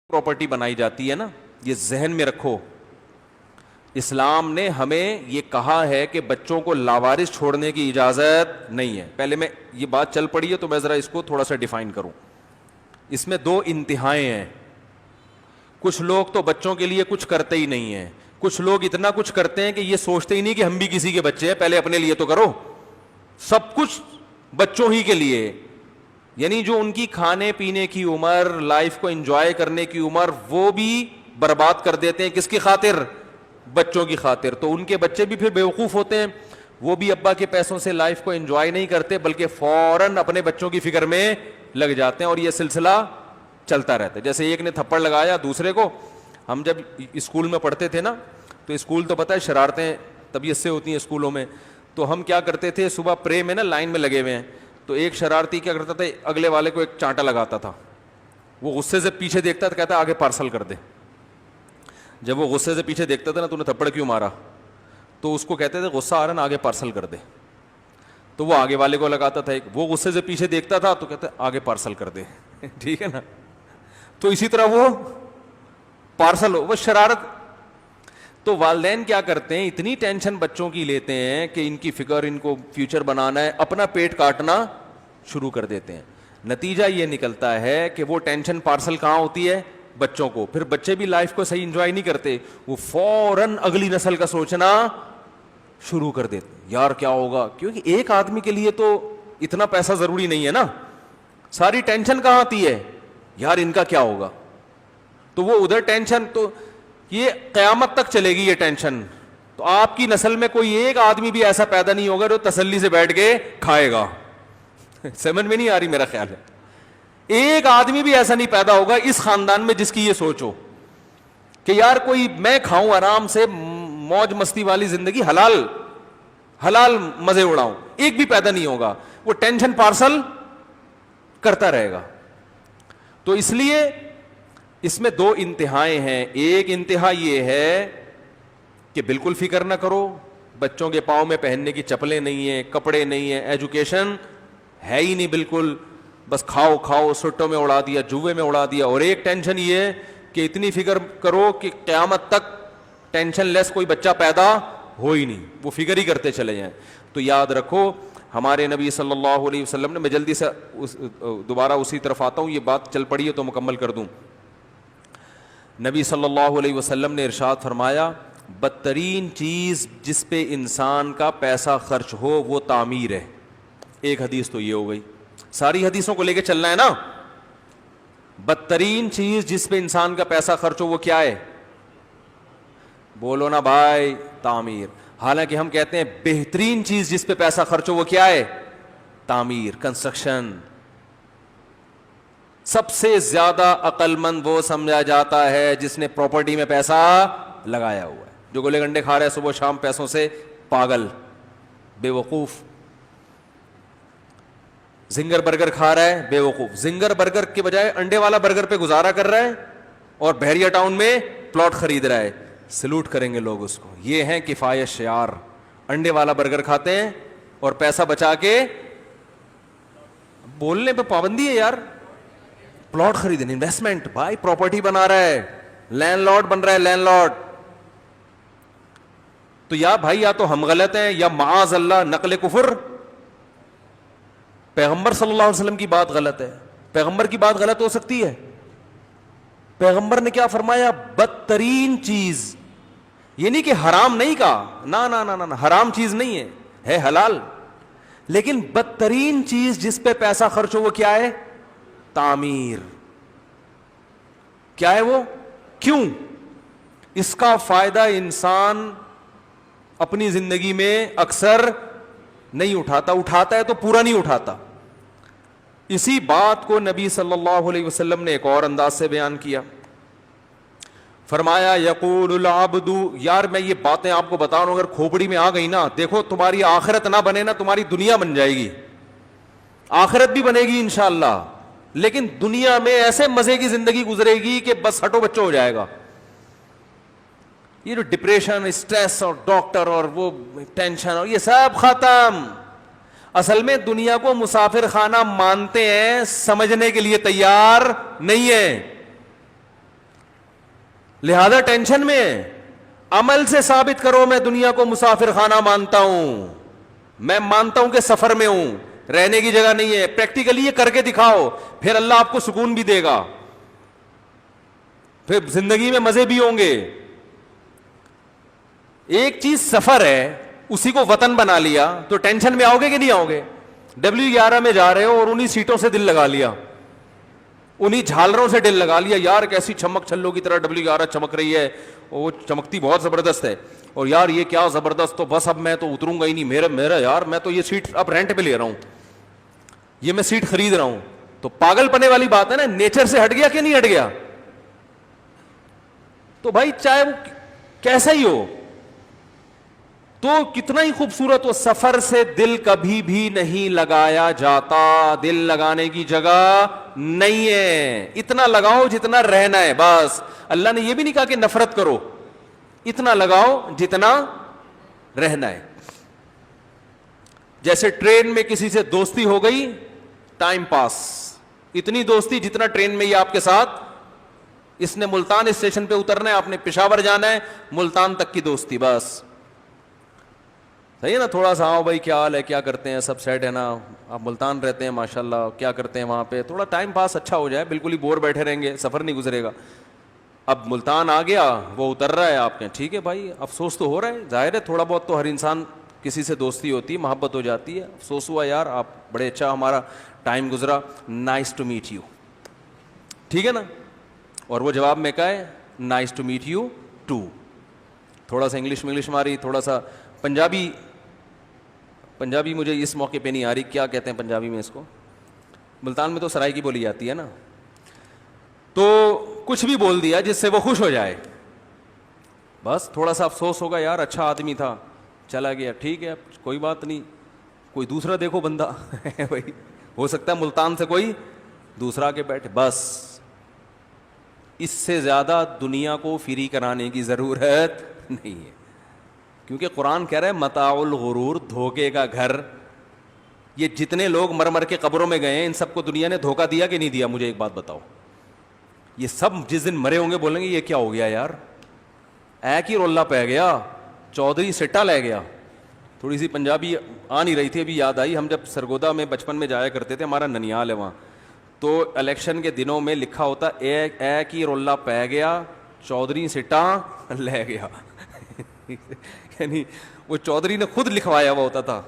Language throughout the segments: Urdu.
پراپرٹی بنائی جاتی ہے نا, یہ ذہن میں رکھو. اسلام نے ہمیں یہ کہا ہے کہ بچوں کو لاوارث چھوڑنے کی اجازت نہیں ہے. پہلے میں یہ بات چل پڑی ہے تو میں ذرا اس کو تھوڑا سا ڈیفائن کروں. اس میں دو انتہائیں ہیں. کچھ لوگ تو بچوں کے لیے کچھ کرتے ہی نہیں ہیں, کچھ لوگ اتنا کچھ کرتے ہیں کہ یہ سوچتے ہی نہیں کہ ہم بھی کسی کے بچے ہیں, پہلے اپنے لیے تو کرو. سب کچھ بچوں ہی کے لیے, یعنی جو ان کی کھانے پینے کی عمر, لائف کو انجوائے کرنے کی عمر, وہ بھی برباد کر دیتے ہیں. کس کی خاطر؟ بچوں کی خاطر. تو ان کے بچے بھی پھر بیوقوف ہوتے ہیں, وہ بھی ابا کے پیسوں سے لائف کو انجوائے نہیں کرتے بلکہ فوراً اپنے بچوں کی فکر میں لگ جاتے ہیں, اور یہ سلسلہ چلتا رہتا ہے. جیسے ایک نے تھپڑ لگایا دوسرے کو. ہم جب اسکول میں پڑھتے تھے نا, تو اسکول تو پتہ ہے شرارتیں طبیعت سے ہوتی ہیں اسکولوں میں, تو ہم کیا کرتے تھے, صبح پرے میں نا لائن میں لگے ہوئے ہیں, تو ایک شرارتی کیا کرتا تھا, اگلے والے کو ایک چانٹا لگاتا تھا. وہ غصے سے پیچھے دیکھتا تھا, کہتا آگے پارسل کر دے. جب وہ غصے سے پیچھے دیکھتا تھا نا, تو نے تھپڑ کیوں مارا, تو اس کو کہتے تھے غصہ آ رہا نا, آگے پارسل کر دے. تو وہ آگے والے کو لگاتا تھا. وہ غصے سے پیچھے دیکھتا تھا تو کہتا آگے پارسل کر دے. ٹھیک ہے نا. تو اسی طرح وہ پارسل وہ شرارت. تو والدین کیا کرتے ہیں, اتنی ٹینشن بچوں کی لیتے ہیں کہ ان کی فکر, ان کو فیوچر بنانا ہے, اپنا پیٹ کاٹنا شروع کر دیتے ہیں. نتیجہ یہ نکلتا ہے کہ وہ ٹینشن پارسل کہاں ہوتی ہے, بچوں کو. پھر بچے بھی لائف کو صحیح انجوائے نہیں کرتے, وہ فوراً اگلی نسل کا سوچنا شروع کر دیتے. یار کیا ہوگا, کیونکہ ایک آدمی کے لیے تو اتنا پیسہ ضروری نہیں ہے نا. ساری ٹینشن کہاں آتی ہے, یار ان کا کیا ہوگا. تو وہ ادھر ٹینشن, تو یہ قیامت تک چلے گی یہ ٹینشن. تو آپ کی نسل میں کوئی ایک آدمی بھی ایسا پیدا نہیں ہوگا جو تسلی سے بیٹھ کے کھائے گا. سمجھ میں نہیں آ رہی میرا خیال ہے. ایک آدمی بھی ایسا نہیں پیدا ہوگا اس خاندان میں جس کی یہ سوچ ہو کہ یار کوئی میں کھاؤں آرام سے, موج مستی والی زندگی, حلال حلال مزے اڑاؤں. ایک بھی پیدا نہیں ہوگا, وہ ٹینشن پارسل کرتا رہے گا. تو اس لیے اس میں دو انتہائیں ہیں. ایک انتہا یہ ہے کہ بالکل فکر نہ کرو, بچوں کے پاؤں میں پہننے کی چپلیں نہیں ہیں, کپڑے نہیں ہیں, ایجوکیشن ہے ہی نہیں بالکل, بس کھاؤ کھاؤ, سٹوں میں اڑا دیا, جوئے میں اڑا دیا. اور ایک ٹینشن یہ ہے کہ اتنی فکر کرو کہ قیامت تک ٹینشن لیس کوئی بچہ پیدا ہو ہی نہیں, وہ فکر ہی کرتے چلے جائیں. تو یاد رکھو ہمارے نبی صلی اللہ علیہ وسلم نے, میں جلدی سے دوبارہ اسی طرف آتا ہوں, یہ بات چل پڑی ہے تو مکمل کر دوں. نبی صلی اللہ علیہ وسلم نے ارشاد فرمایا, بدترین چیز جس پہ انسان کا پیسہ خرچ ہو وہ تعمیر ہے. ایک حدیث تو یہ ہو گئی, ساری حدیثوں کو لے کے چلنا ہے نا. بدترین چیز جس پہ انسان کا پیسہ خرچ ہو وہ کیا ہے, بولو نا بھائی, تعمیر. حالانکہ ہم کہتے ہیں بہترین چیز جس پہ پیسہ خرچ ہو وہ کیا ہے, تعمیر, کنسٹرکشن. سب سے زیادہ عقل مند وہ سمجھا جاتا ہے جس نے پراپرٹی میں پیسہ لگایا ہوا ہے. جو گولے گنڈے کھا رہے ہیں صبح شام پیسوں سے, پاگل, بے وقوف. زنگر برگر کھا رہا ہے, بے وقوف. زنگر برگر کے بجائے انڈے والا برگر پہ گزارا کر رہا ہے اور بحریہ ٹاؤن میں پلاٹ خرید رہا ہے. سلوٹ کریں گے لوگ اس کو. یہ ہیں کفایت شعار, انڈے والا برگر کھاتے ہیں اور پیسہ بچا کے, بولنے پہ پابندی ہے یار, پلاٹ خریدنے, انویسٹمنٹ. بھائی پراپرٹی بنا رہا ہے, لینڈ لارڈ بن رہا ہے, لینڈ لارڈ. تو یا بھائی یا تو ہم غلط ہیں یا معاذ اللہ نقل کفر, پیغمبر صلی اللہ علیہ وسلم کی بات غلط ہے. پیغمبر کی بات غلط ہو سکتی ہے؟ پیغمبر نے کیا فرمایا, بدترین چیز, یہ نہیں کہ حرام نہیں کہا, نا نا نا نا, حرام چیز نہیں ہے, ہے حلال, لیکن بدترین چیز جس پہ پیسہ خرچ ہو وہ کیا ہے, تعمیر. کیا ہے وہ, کیوں؟ اس کا فائدہ انسان اپنی زندگی میں اکثر نہیں اٹھاتا, اٹھاتا ہے تو پورا نہیں اٹھاتا. اسی بات کو نبی صلی اللہ علیہ وسلم نے ایک اور انداز سے بیان کیا. فرمایا یقول العبد, یار میں یہ باتیں آپ کو بتا رہا ہوں, اگر کھوپڑی میں آ گئی نا, دیکھو تمہاری آخرت نہ بنے نا, تمہاری دنیا بن جائے گی. آخرت بھی بنے گی انشاءاللہ, لیکن دنیا میں ایسے مزے کی زندگی گزرے گی کہ بس ہٹو بچوں ہو جائے گا. یہ جو ڈپریشن, اسٹریس اور ڈاکٹر اور وہ ٹینشن اور یہ سب ختم. اصل میں دنیا کو مسافر خانہ مانتے ہیں, سمجھنے کے لیے تیار نہیں ہے. لہذا ٹینشن میں عمل سے ثابت کرو میں دنیا کو مسافر خانہ مانتا ہوں، میں مانتا ہوں کہ سفر میں ہوں، رہنے کی جگہ نہیں ہے. پریکٹیکلی یہ کر کے دکھاؤ، پھر اللہ آپ کو سکون بھی دے گا، پھر زندگی میں مزے بھی ہوں گے. ایک چیز سفر ہے، اسی کو وطن بنا لیا تو ٹینشن میں آؤ گے کہ نہیں آؤ گے؟ W11 میں جا رہے ہو اور انہی سیٹوں سے دل لگا لیا، انہی جھالروں سے دل لگا لیا، یار کیسی چمک چھلوں کی طرح W11 چمک رہی ہے، وہ چمکتی بہت زبردست ہے، اور یار یہ کیا زبردست، تو بس اب میں تو اتروں گا ہی نہیں، میرا یار میں تو یہ سیٹ اب رینٹ پہ لے رہا ہوں، یہ میں سیٹ خرید رہا ہوں. تو پاگل پنے والی بات ہے نا، نیچر سے ہٹ گیا کہ نہیں ہٹ گیا؟ تو بھائی چاہے وہ کیسا ہی ہو، تو کتنا ہی خوبصورت ہو، سفر سے دل کبھی بھی نہیں لگایا جاتا، دل لگانے کی جگہ نہیں ہے. اتنا لگاؤ جتنا رہنا ہے بس. اللہ نے یہ بھی نہیں کہا کہ نفرت کرو، اتنا لگاؤ جتنا رہنا ہے. جیسے ٹرین میں کسی سے دوستی ہو گئی، ٹائم پاس، اتنی دوستی جتنا ٹرین میں یہ آپ کے ساتھ، اس نے ملتان اسٹیشن پہ اترنا ہے، آپ نے پشاور جانا ہے، ملتان تک کی دوستی بس. صحیح ہے نا؟ تھوڑا سا آؤ بھائی کیا حال ہے، کیا کرتے ہیں، سب سیٹ ہے نا، آپ ملتان رہتے ہیں ماشاءاللہ، کیا کرتے ہیں وہاں پہ، تھوڑا ٹائم پاس اچھا ہو جائے، بالکل ہی بور بیٹھے رہیں گے، سفر نہیں گزرے گا. اب ملتان آ گیا، وہ اتر رہا ہے، آپ کہیں ٹھیک ہے بھائی، افسوس تو ہو رہا ہے، ظاہر ہے تھوڑا بہت تو ہر انسان کسی سے دوستی ہوتی ہے، محبت ہو جاتی ہے، افسوس ہوا یار آپ بڑے اچھا ہمارا ٹائم گزرا، نائس ٹو میٹ یو، ٹھیک ہے نا. اور وہ جواب میں کہا ہے nice to meet you too. تھوڑا سا انگلش ماری، تھوڑا سا پنجابی مجھے اس موقع پہ نہیں آ رہی، کیا کہتے ہیں پنجابی میں اس کو، ملتان میں تو سرائی کی بولی جاتی ہے نا، تو کچھ بھی بول دیا جس سے وہ خوش ہو جائے، بس تھوڑا سا افسوس ہوگا یار اچھا آدمی تھا چلا گیا، ٹھیک ہے کوئی بات نہیں، کوئی دوسرا دیکھو بندہ بھائی، ہو سکتا ہے ملتان سے کوئی دوسرا کے بیٹھے، بس اس سے زیادہ دنیا کو فری کرانے کی ضرورت نہیں ہے. کیونکہ قرآن کہہ رہا ہے متاع الغرور، دھوکے کا گھر. یہ جتنے لوگ مر مر کے قبروں میں گئے ہیں، ان سب کو دنیا نے دھوکہ دیا کہ نہیں دیا؟ مجھے ایک بات بتاؤ. یہ سب جس دن مرے ہوں گے بولیں گے یہ کیا ہو گیا یار، ایک ہی رولہ پہ گیا، چودھری سٹا لے گیا. تھوڑی سی پنجابی آ نہیں رہی تھی، ابھی یاد آئی. ہم جب سرگودا میں بچپن میں جایا کرتے تھے، ہمارا ننیال ہے وہاں، تو الیکشن کے دنوں میں لکھا ہوتا ایک ہی رولہ پہ گیا، چودھری سٹا لے گیا. یعنی وہ چودھری نے خود لکھوایا ہوا ہوتا تھا،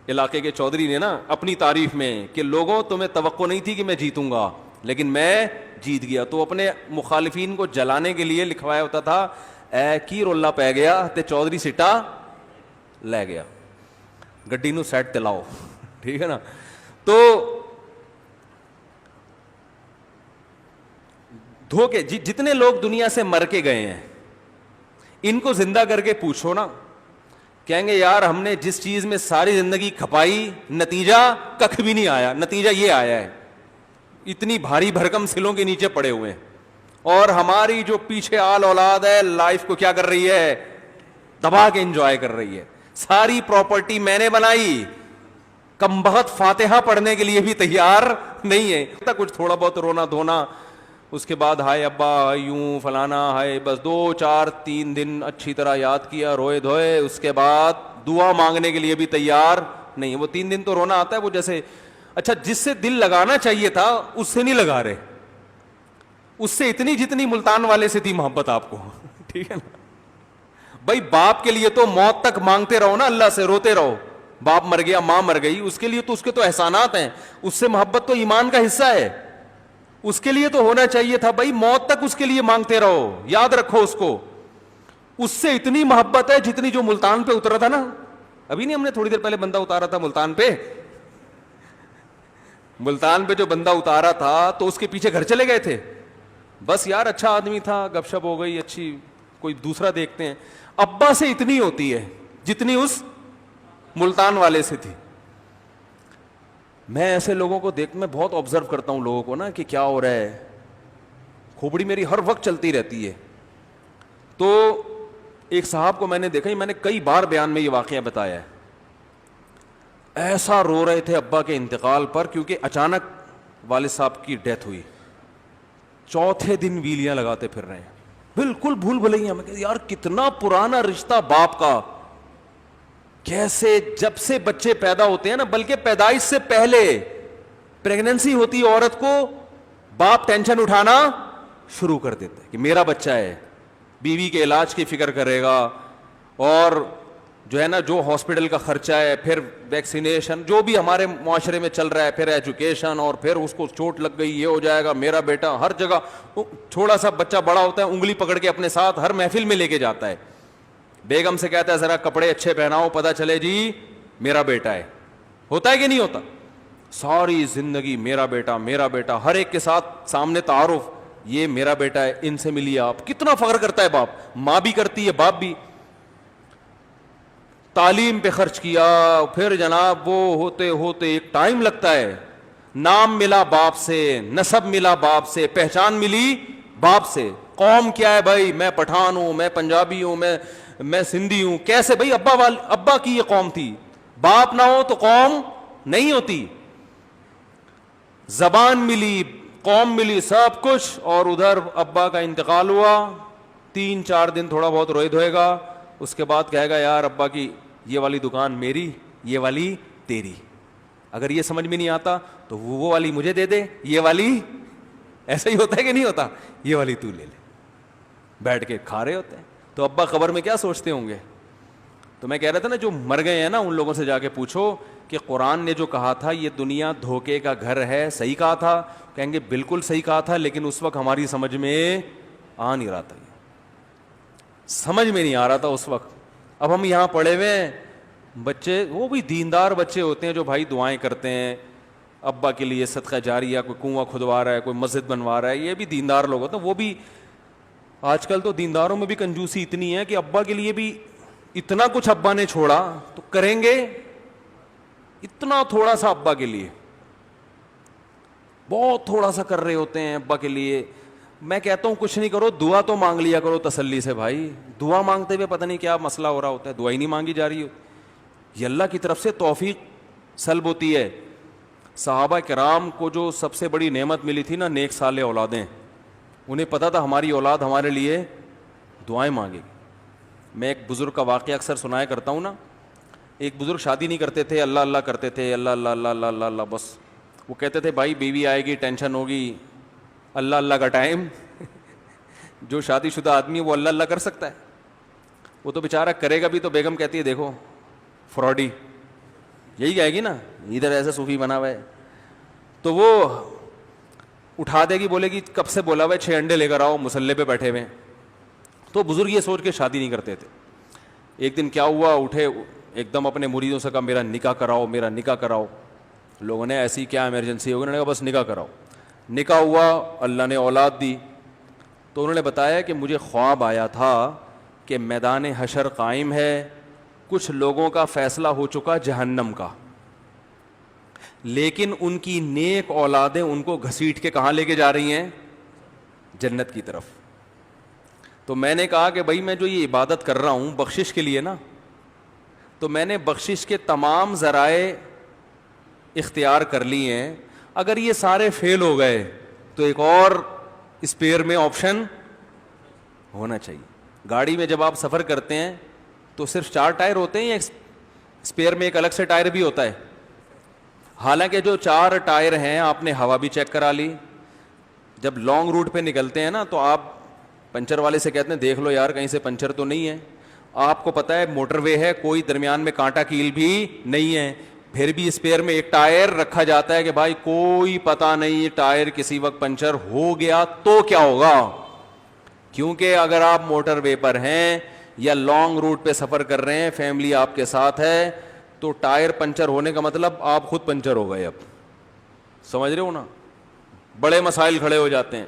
علاقے کے چودھری نے نا، اپنی تعریف میں کہ لوگوں تمہیں توقع نہیں تھی کہ میں جیتوں گا لیکن میں جیت گیا. تو اپنے مخالفین کو جلانے کے لیے لکھوایا ہوتا تھا ایک ہی رولہ پہ گیا تے چودھری سٹا لے گیا. گڈی نو سیٹ تلاؤ، ٹھیک ہے نا. تو دھوکے جتنے لوگ دنیا سے مر کے گئے ہیں، ان کو زندہ کر کے پوچھو نا، کہیں گے یار ہم نے جس چیز میں ساری زندگی کھپائی، نتیجہ ککھ بھی نہیں آیا، نتیجہ یہ آیا ہے اتنی بھاری بھرکم سلوں کے نیچے پڑے ہوئے ہیں، اور ہماری جو پیچھے آل اولاد ہے لائف کو کیا کر رہی ہے، دبا کے انجوائے کر رہی ہے. ساری پراپرٹی میں نے بنائی، کم بخت فاتحہ پڑھنے کے لیے بھی تیار نہیں ہے. کچھ تھوڑا بہت رونا دھونا، اس کے بعد ہائے ابا یوں فلانا، ہائے بس 2-4-3 دن اچھی طرح یاد کیا، روئے دھوئے، اس کے بعد دعا مانگنے کے لیے بھی تیار نہیں. وہ 3 دن تو رونا آتا ہے، وہ جیسے اچھا جس سے دل لگانا چاہیے تھا اس سے نہیں لگا رہے، اس سے اتنی جتنی ملتان والے سے تھی محبت آپ کو، ٹھیک ہے نا. بھائی باپ کے لیے تو موت تک مانگتے رہو نا، اللہ سے روتے رہو، باپ مر گیا ماں مر گئی، اس کے لیے تو اس کے تو احسانات ہیں، اس سے محبت تو ایمان کا حصہ ہے، اس کے لیے تو ہونا چاہیے تھا. بھائی موت تک اس کے لیے مانگتے رہو، یاد رکھو اس کو، اس سے اتنی محبت ہے جتنی جو ملتان پہ اترا تھا نا. ابھی نہیں ہم نے تھوڑی دیر پہلے بندہ اتارا تھا ملتان پہ، ملتان پہ جو بندہ اتارا تھا تو اس کے پیچھے گھر چلے گئے تھے، بس یار اچھا آدمی تھا، گپ شپ ہو گئی اچھی، کوئی دوسرا دیکھتے ہیں. ابا سے اتنی ہوتی ہے جتنی اس ملتان والے سے تھی. میں ایسے لوگوں کو میں بہت آبزرو کرتا ہوں لوگوں کو نا کہ کیا ہو رہا ہے، کھوپڑی میری ہر وقت چلتی رہتی ہے. تو ایک صاحب کو میں نے دیکھا، میں نے کئی بار بیان میں یہ واقعہ بتایا ہے، ایسا رو رہے تھے ابا کے انتقال پر، کیونکہ اچانک والد صاحب کی ڈیتھ ہوئی، چوتھے دن ویلیاں لگاتے پھر رہے ہیں. بالکل بھول بھلائیاں. میں کہتا یار کتنا پرانا رشتہ باپ کا, کیسے جب سے بچے پیدا ہوتے ہیں نا, بلکہ پیدائش سے پہلے پریگننسی ہوتی ہے عورت کو, باپ ٹینشن اٹھانا شروع کر دیتا ہے کہ میرا بچہ ہے, بیوی کے علاج کی فکر کرے گا, اور جو ہے نا جو ہاسپٹل کا خرچہ ہے, پھر ویکسینیشن جو بھی ہمارے معاشرے میں چل رہا ہے, پھر ایجوکیشن, اور پھر اس کو چوٹ لگ گئی یہ ہو جائے گا, میرا بیٹا ہر جگہ. تھوڑا سا بچہ بڑا ہوتا ہے انگلی پکڑ کے اپنے ساتھ ہر محفل میں لے کے جاتا ہے, بیگم سے کہتا ہے ذرا کپڑے اچھے پہناؤ پتہ چلے جی میرا بیٹا ہے. ہوتا ہے کہ نہیں ہوتا؟ ساری زندگی میرا بیٹا میرا بیٹا, ہر ایک کے ساتھ سامنے تعارف, یہ میرا بیٹا ہے, ان سے ملیے آپ. کتنا فخر کرتا ہے باپ, ماں بھی کرتی ہے باپ بھی. تعلیم پہ خرچ کیا, پھر جناب وہ ہوتے ہوتے ایک ٹائم لگتا ہے, نام ملا باپ سے, نسب ملا باپ سے, پہچان ملی باپ سے. قوم کیا ہے بھائی, میں پٹھان ہوں, میں پنجابی ہوں, میں سندھی ہوں. کیسے بھائی, ابا کی یہ قوم تھی, باپ نہ ہو تو قوم نہیں ہوتی. زبان ملی, قوم ملی, سب کچھ, اور ادھر ابا کا انتقال ہوا. 3-4 دن تھوڑا بہت روئے دھوئے گا, اس کے بعد کہے گا یار ابا کی یہ والی دکان میری, یہ والی تیری. اگر یہ سمجھ میں نہیں آتا تو وہ والی مجھے دے دے, یہ والی. ایسا ہی ہوتا ہے کہ نہیں ہوتا, یہ والی تو لے لے. بیٹھ کے کھا رہے ہوتے ہیں. تو ابا قبر میں کیا سوچتے ہوں گے؟ تو میں کہہ رہا تھا نا, جو مر گئے ہیں نا ان لوگوں سے جا کے پوچھو کہ قرآن نے جو کہا تھا یہ دنیا دھوکے کا گھر ہے, صحیح کہا تھا؟ کہیں گے بالکل صحیح کہا تھا, لیکن اس وقت ہماری سمجھ میں آ نہیں رہا تھا, سمجھ میں نہیں آ رہا تھا اس وقت. اب ہم یہاں پڑے ہوئے ہیں, بچے وہ بھی دیندار بچے ہوتے ہیں جو بھائی دعائیں کرتے ہیں ابا کے لیے, صدقہ جاریہ, کوئی کنواں کھدوا رہا ہے, کوئی مسجد بنوا رہا ہے, یہ بھی دیندار لوگ ہوتے ہیں. وہ بھی آج کل تو دینداروں میں بھی کنجوسی اتنی ہے کہ ابا کے لیے بھی اتنا کچھ ابا نے چھوڑا تو کریں گے اتنا تھوڑا سا ابا کے لیے, بہت تھوڑا سا کر رہے ہوتے ہیں ابا کے لیے. میں کہتا ہوں کچھ نہیں کرو, دعا تو مانگ لیا کرو تسلی سے بھائی. دعا مانگتے ہوئے پتہ نہیں کیا مسئلہ ہو رہا ہوتا ہے, دعا ہی نہیں مانگی جا رہی ہوتی. یہ اللہ کی طرف سے توفیق سلب ہوتی ہے. صحابہ کرام کو جو سب سے بڑی نعمت ملی تھی نا, نیک صالح اولادیں, انہیں پتہ تھا ہماری اولاد ہمارے لیے دعائیں مانگے گی. میں ایک بزرگ کا واقعہ اکثر سنایا کرتا ہوں نا. ایک بزرگ شادی نہیں کرتے تھے, اللہ اللہ کرتے تھے, اللہ اللہ اللہ اللہ اللہ اللہ بس. وہ کہتے تھے بھائی بیوی آئے گی ٹینشن ہوگی, اللہ اللہ کا ٹائم. جو شادی شدہ آدمی ہے وہ اللہ اللہ کر سکتا ہے؟ وہ تو بیچارہ کرے گا بھی تو بیگم کہتی ہے دیکھو فراڈی, یہی کہے گی نا, ادھر ایسا صوفی بنا ہوا ہے. تو وہ اٹھا دے گی, بولے گی کب سے بولا ہوا ہے 6 انڈے لے کر آؤ, مسلے پہ بیٹھے ہوئے. تو بزرگ یہ سوچ کے شادی نہیں کرتے تھے. ایک دن کیا ہوا, اٹھے ایک دم اپنے مریدوں سے کہا میرا نکاح کراؤ, میرا نکاح کراؤ. لوگوں نے ایسی کیا ایمرجنسی ہوگی, انہوں نے کہا بس نکاح کراؤ. نکاح ہوا, اللہ نے اولاد دی. تو انہوں نے بتایا کہ مجھے خواب آیا تھا کہ میدان حشر قائم ہے, کچھ لوگوں کا فیصلہ ہو چکا جہنم کا, لیکن ان کی نیک اولادیں ان کو گھسیٹ کے کہاں لے کے جا رہی ہیں؟ جنت کی طرف. تو میں نے کہا کہ بھائی میں جو یہ عبادت کر رہا ہوں بخشش کے لیے نا, تو میں نے بخشش کے تمام ذرائع اختیار کر لیے ہیں. اگر یہ سارے فیل ہو گئے تو ایک اور اسپیئر میں آپشن ہونا چاہیے. گاڑی میں جب آپ سفر کرتے ہیں تو صرف 4 ٹائر ہوتے ہیں یا اسپیئر میں ایک الگ سے ٹائر بھی ہوتا ہے؟ حالانکہ جو 4 ٹائر ہیں آپ نے ہوا بھی چیک کرا لی. جب لانگ روٹ پہ نکلتے ہیں نا تو آپ پنچر والے سے کہتے ہیں دیکھ لو یار کہیں سے پنچر تو نہیں ہے. آپ کو پتہ ہے موٹر وے ہے, کوئی درمیان میں کانٹا کیل بھی نہیں ہے, پھر بھی اسپیئر میں ایک ٹائر رکھا جاتا ہے کہ بھائی کوئی پتہ نہیں ٹائر کسی وقت پنچر ہو گیا تو کیا ہوگا. کیونکہ اگر آپ موٹر وے پر ہیں یا لانگ روٹ پہ سفر کر رہے ہیں, فیملی آپ کے ساتھ ہے, تو ٹائر پنچر ہونے کا مطلب آپ خود پنچر ہو گئے. اب سمجھ رہے ہو نا, بڑے مسائل کھڑے ہو جاتے ہیں.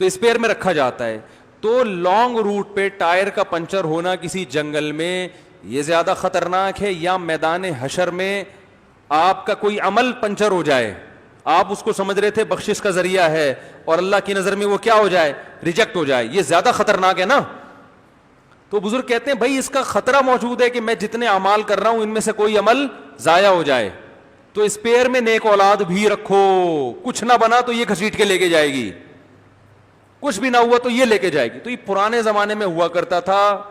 تو اسپیئر میں رکھا جاتا ہے. تو لانگ روٹ پہ ٹائر کا پنچر ہونا کسی جنگل میں یہ زیادہ خطرناک ہے, یا میدان حشر میں آپ کا کوئی عمل پنچر ہو جائے, آپ اس کو سمجھ رہے تھے بخشش کا ذریعہ ہے اور اللہ کی نظر میں وہ کیا ہو جائے, ریجیکٹ ہو جائے, یہ زیادہ خطرناک ہے نا. تو بزرگ کہتے ہیں بھائی اس کا خطرہ موجود ہے کہ میں جتنے اعمال کر رہا ہوں ان میں سے کوئی عمل ضائع ہو جائے. تو اسپیئر میں نیک اولاد بھی رکھو, کچھ نہ بنا تو یہ گھسیٹ کے لے کے جائے گی, کچھ بھی نہ ہوا تو یہ لے کے جائے گی. تو یہ پرانے زمانے میں ہوا کرتا تھا.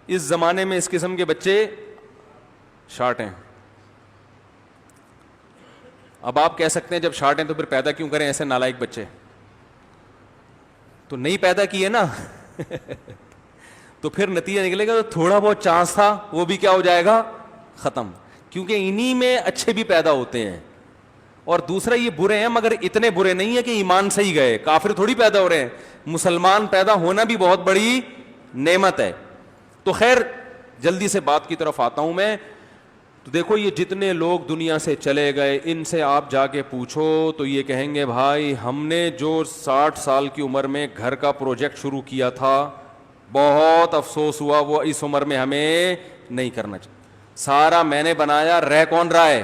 اس زمانے میں اس قسم کے بچے شارٹ ہیں. اب آپ کہہ سکتے ہیں جب شارٹ ہیں تو پھر پیدا کیوں کریں ایسے نالائق بچے؟ تو نہیں پیدا کیے نا تو پھر نتیجہ نکلے گا تو تھوڑا بہت چانس تھا وہ بھی کیا ہو جائے گا؟ ختم. کیونکہ انہی میں اچھے بھی پیدا ہوتے ہیں. اور دوسرا یہ برے ہیں مگر اتنے برے نہیں ہیں کہ ایمان سے ہی گئے, کافر تھوڑی پیدا ہو رہے ہیں. مسلمان پیدا ہونا بھی بہت بڑی نعمت ہے. تو خیر جلدی سے بات کی طرف آتا ہوں میں. تو دیکھو یہ جتنے لوگ دنیا سے چلے گئے ان سے آپ جا کے پوچھو تو یہ کہیں گے بھائی ہم نے جو 60 سال کی عمر میں گھر کا پروجیکٹ شروع کیا تھا بہت افسوس ہوا وہ اس عمر میں ہمیں نہیں کرنا چاہیے. سارا میں نے بنایا, رہ کون رہا ہے؟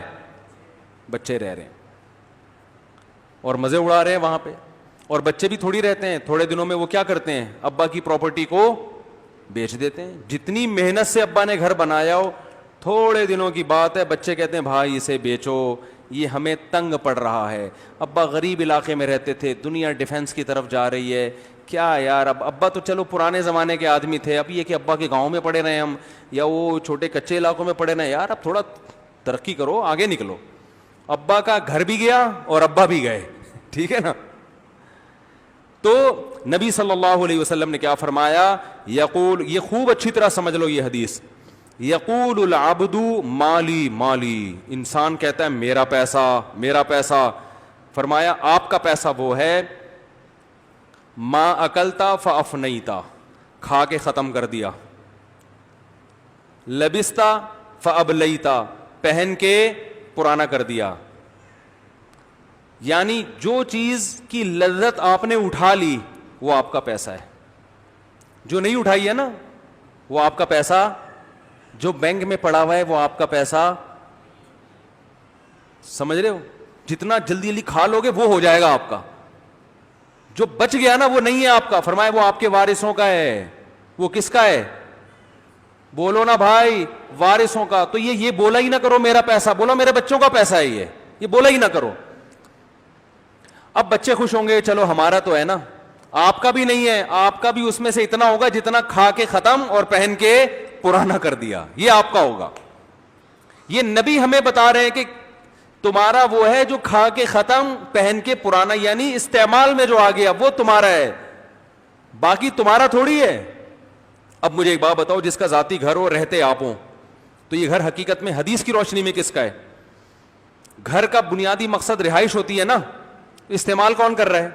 بچے رہ رہے ہیں اور مزے اڑا رہے ہیں وہاں پہ. اور بچے بھی تھوڑی رہتے ہیں, تھوڑے دنوں میں وہ کیا کرتے ہیں؟ ابا کی پراپرٹی کو بیچ دیتے ہیں. جتنی محنت سے ابا نے گھر بنایا ہو تھوڑے دنوں کی بات ہے بچے کہتے ہیں بھائی اسے بیچو یہ ہمیں تنگ پڑ رہا ہے. ابا غریب علاقے میں رہتے تھے, دنیا ڈیفنس کی طرف جا رہی ہے, کیا یار اب ابا تو چلو پرانے زمانے کے آدمی تھے, اب یہ کہ ابا کے گاؤں میں پڑے رہے ہم یا وہ چھوٹے کچے علاقوں میں پڑے رہے, یار اب تھوڑا ترقی کرو آگے نکلو. ابا کا گھر بھی گیا اور ابا بھی گئے, ٹھیک ہے نا. تو نبی صلی اللہ علیہ وسلم نے کیا فرمایا؟ یقول, یہ خوب اچھی طرح سمجھ لو یہ حدیث, یقول العبد مالی مالی, انسان کہتا ہے میرا پیسہ میرا پیسہ. فرمایا آپ کا پیسہ وہ ہے ما اکلتا فافنیتا, کھا کے ختم کر دیا, لبستا فابلیتا, پہن کے پرانا کر دیا. یعنی جو چیز کی لذت آپ نے اٹھا لی وہ آپ کا پیسہ ہے, جو نہیں اٹھائی ہے نا وہ آپ کا پیسہ, جو بینک میں پڑا ہوا ہے وہ آپ کا پیسہ. سمجھ رہے ہو؟ جتنا جلدی جلدی کھا لو گے وہ ہو جائے گا آپ کا, جو بچ گیا نا وہ نہیں ہے آپ کا. فرمایا وہ آپ کے وارثوں کا ہے. وہ کس کا ہے؟ بولو نا بھائی, وارثوں کا. تو یہ بولا ہی نہ کرو میرا پیسہ, بولو میرے بچوں کا پیسہ ہے یہ بولا ہی نہ کرو. اب بچے خوش ہوں گے, چلو ہمارا تو ہے نا, آپ کا بھی نہیں ہے, آپ کا بھی اس میں سے اتنا ہوگا جتنا کھا کے ختم اور پہن کے پرانا کر دیا, یہ آپ کا ہوگا. یہ نبی ہمیں بتا رہے ہیں کہ تمہارا وہ ہے جو کھا کے ختم پہن کے پرانا, یعنی استعمال میں جو آ گیا وہ تمہارا ہے, باقی تمہارا تھوڑی ہے. اب مجھے ایک بات بتاؤ, جس کا ذاتی گھر ہو, رہتے آپ ہوں, تو یہ گھر حقیقت میں حدیث کی روشنی میں کس کا ہے؟ گھر کا بنیادی مقصد رہائش ہوتی ہے نا, استعمال کون کر رہا ہے؟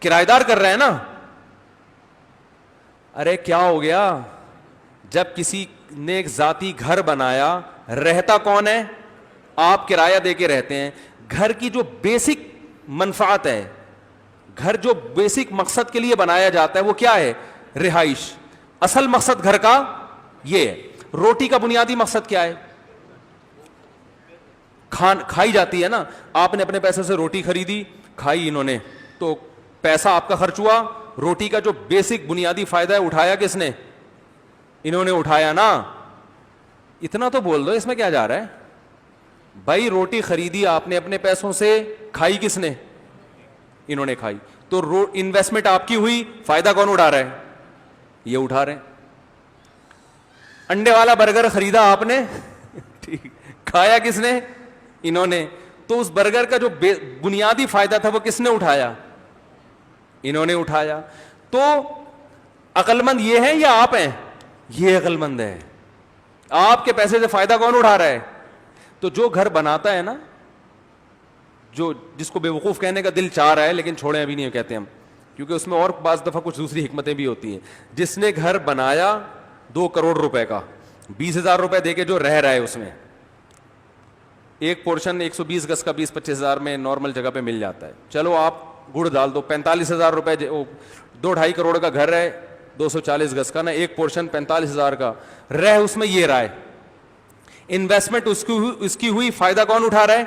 کرایہ دار کر رہا ہے نا. ارے کیا ہو گیا, جب کسی نے ایک ذاتی گھر بنایا رہتا کون ہے؟ آپ کرایہ دے کے رہتے ہیں. گھر کی جو بیسک منفعت ہے, گھر جو بیسک مقصد کے لیے بنایا جاتا ہے وہ کیا ہے؟ رہائش. اصل مقصد گھر کا یہ ہے. روٹی کا بنیادی مقصد کیا ہے؟ کھائی جاتی ہے نا. آپ نے اپنے پیسے سے روٹی خریدی, کھائی انہوں نے, تو پیسہ آپ کا خرچ ہوا. روٹی کا جو بیسک بنیادی فائدہ ہے اٹھایا کس نے؟ انہوں نے اٹھایا نا. اتنا تو بول دو اس میں کیا جا رہا ہے بھائی. روٹی خریدی آپ نے اپنے پیسوں سے, کھائی کس نے؟ انہوں نے کھائی. تو انویسٹمنٹ آپ کی ہوئی, فائدہ کون اٹھا رہا ہے؟ یہ اٹھا رہے ہیں. انڈے والا برگر خریدا آپ نے ٹھیک, کھایا کس نے؟ انہوں نے. تو اس برگر کا جو بنیادی فائدہ تھا وہ کس نے اٹھایا؟ انہوں نے اٹھایا. تو عقل مند یہ ہے یا آپ ہیں؟ یہ عقل مند ہے. آپ کے پیسے سے فائدہ کون اٹھا رہا ہے؟ تو جو گھر بناتا ہے نا, جو جس کو بیوقوف کہنے کا دل چاہ رہا ہے لیکن چھوڑیں ابھی نہیں کہتے ہم, کیونکہ اس میں اور بعض دفعہ کچھ دوسری حکمتیں بھی ہوتی ہیں. جس نے گھر بنایا 2 کروڑ روپے کا, 20,000 روپے دے کے جو رہ رہا ہے اس میں, ایک پورشن 120 گز کا 20-25 ہزار میں نارمل جگہ پہ مل جاتا ہے. چلو آپ گڑ ڈال دو, 45,000 روپے, 2-2.5 کروڑ کا گھر ہے 240 گز کا نا, ایک پورشن 45,000 کا, رہ اس میں یہ رہا ہے. انویسٹمنٹ اس کی ہوئی, فائدہ کون اٹھا رہا ہے؟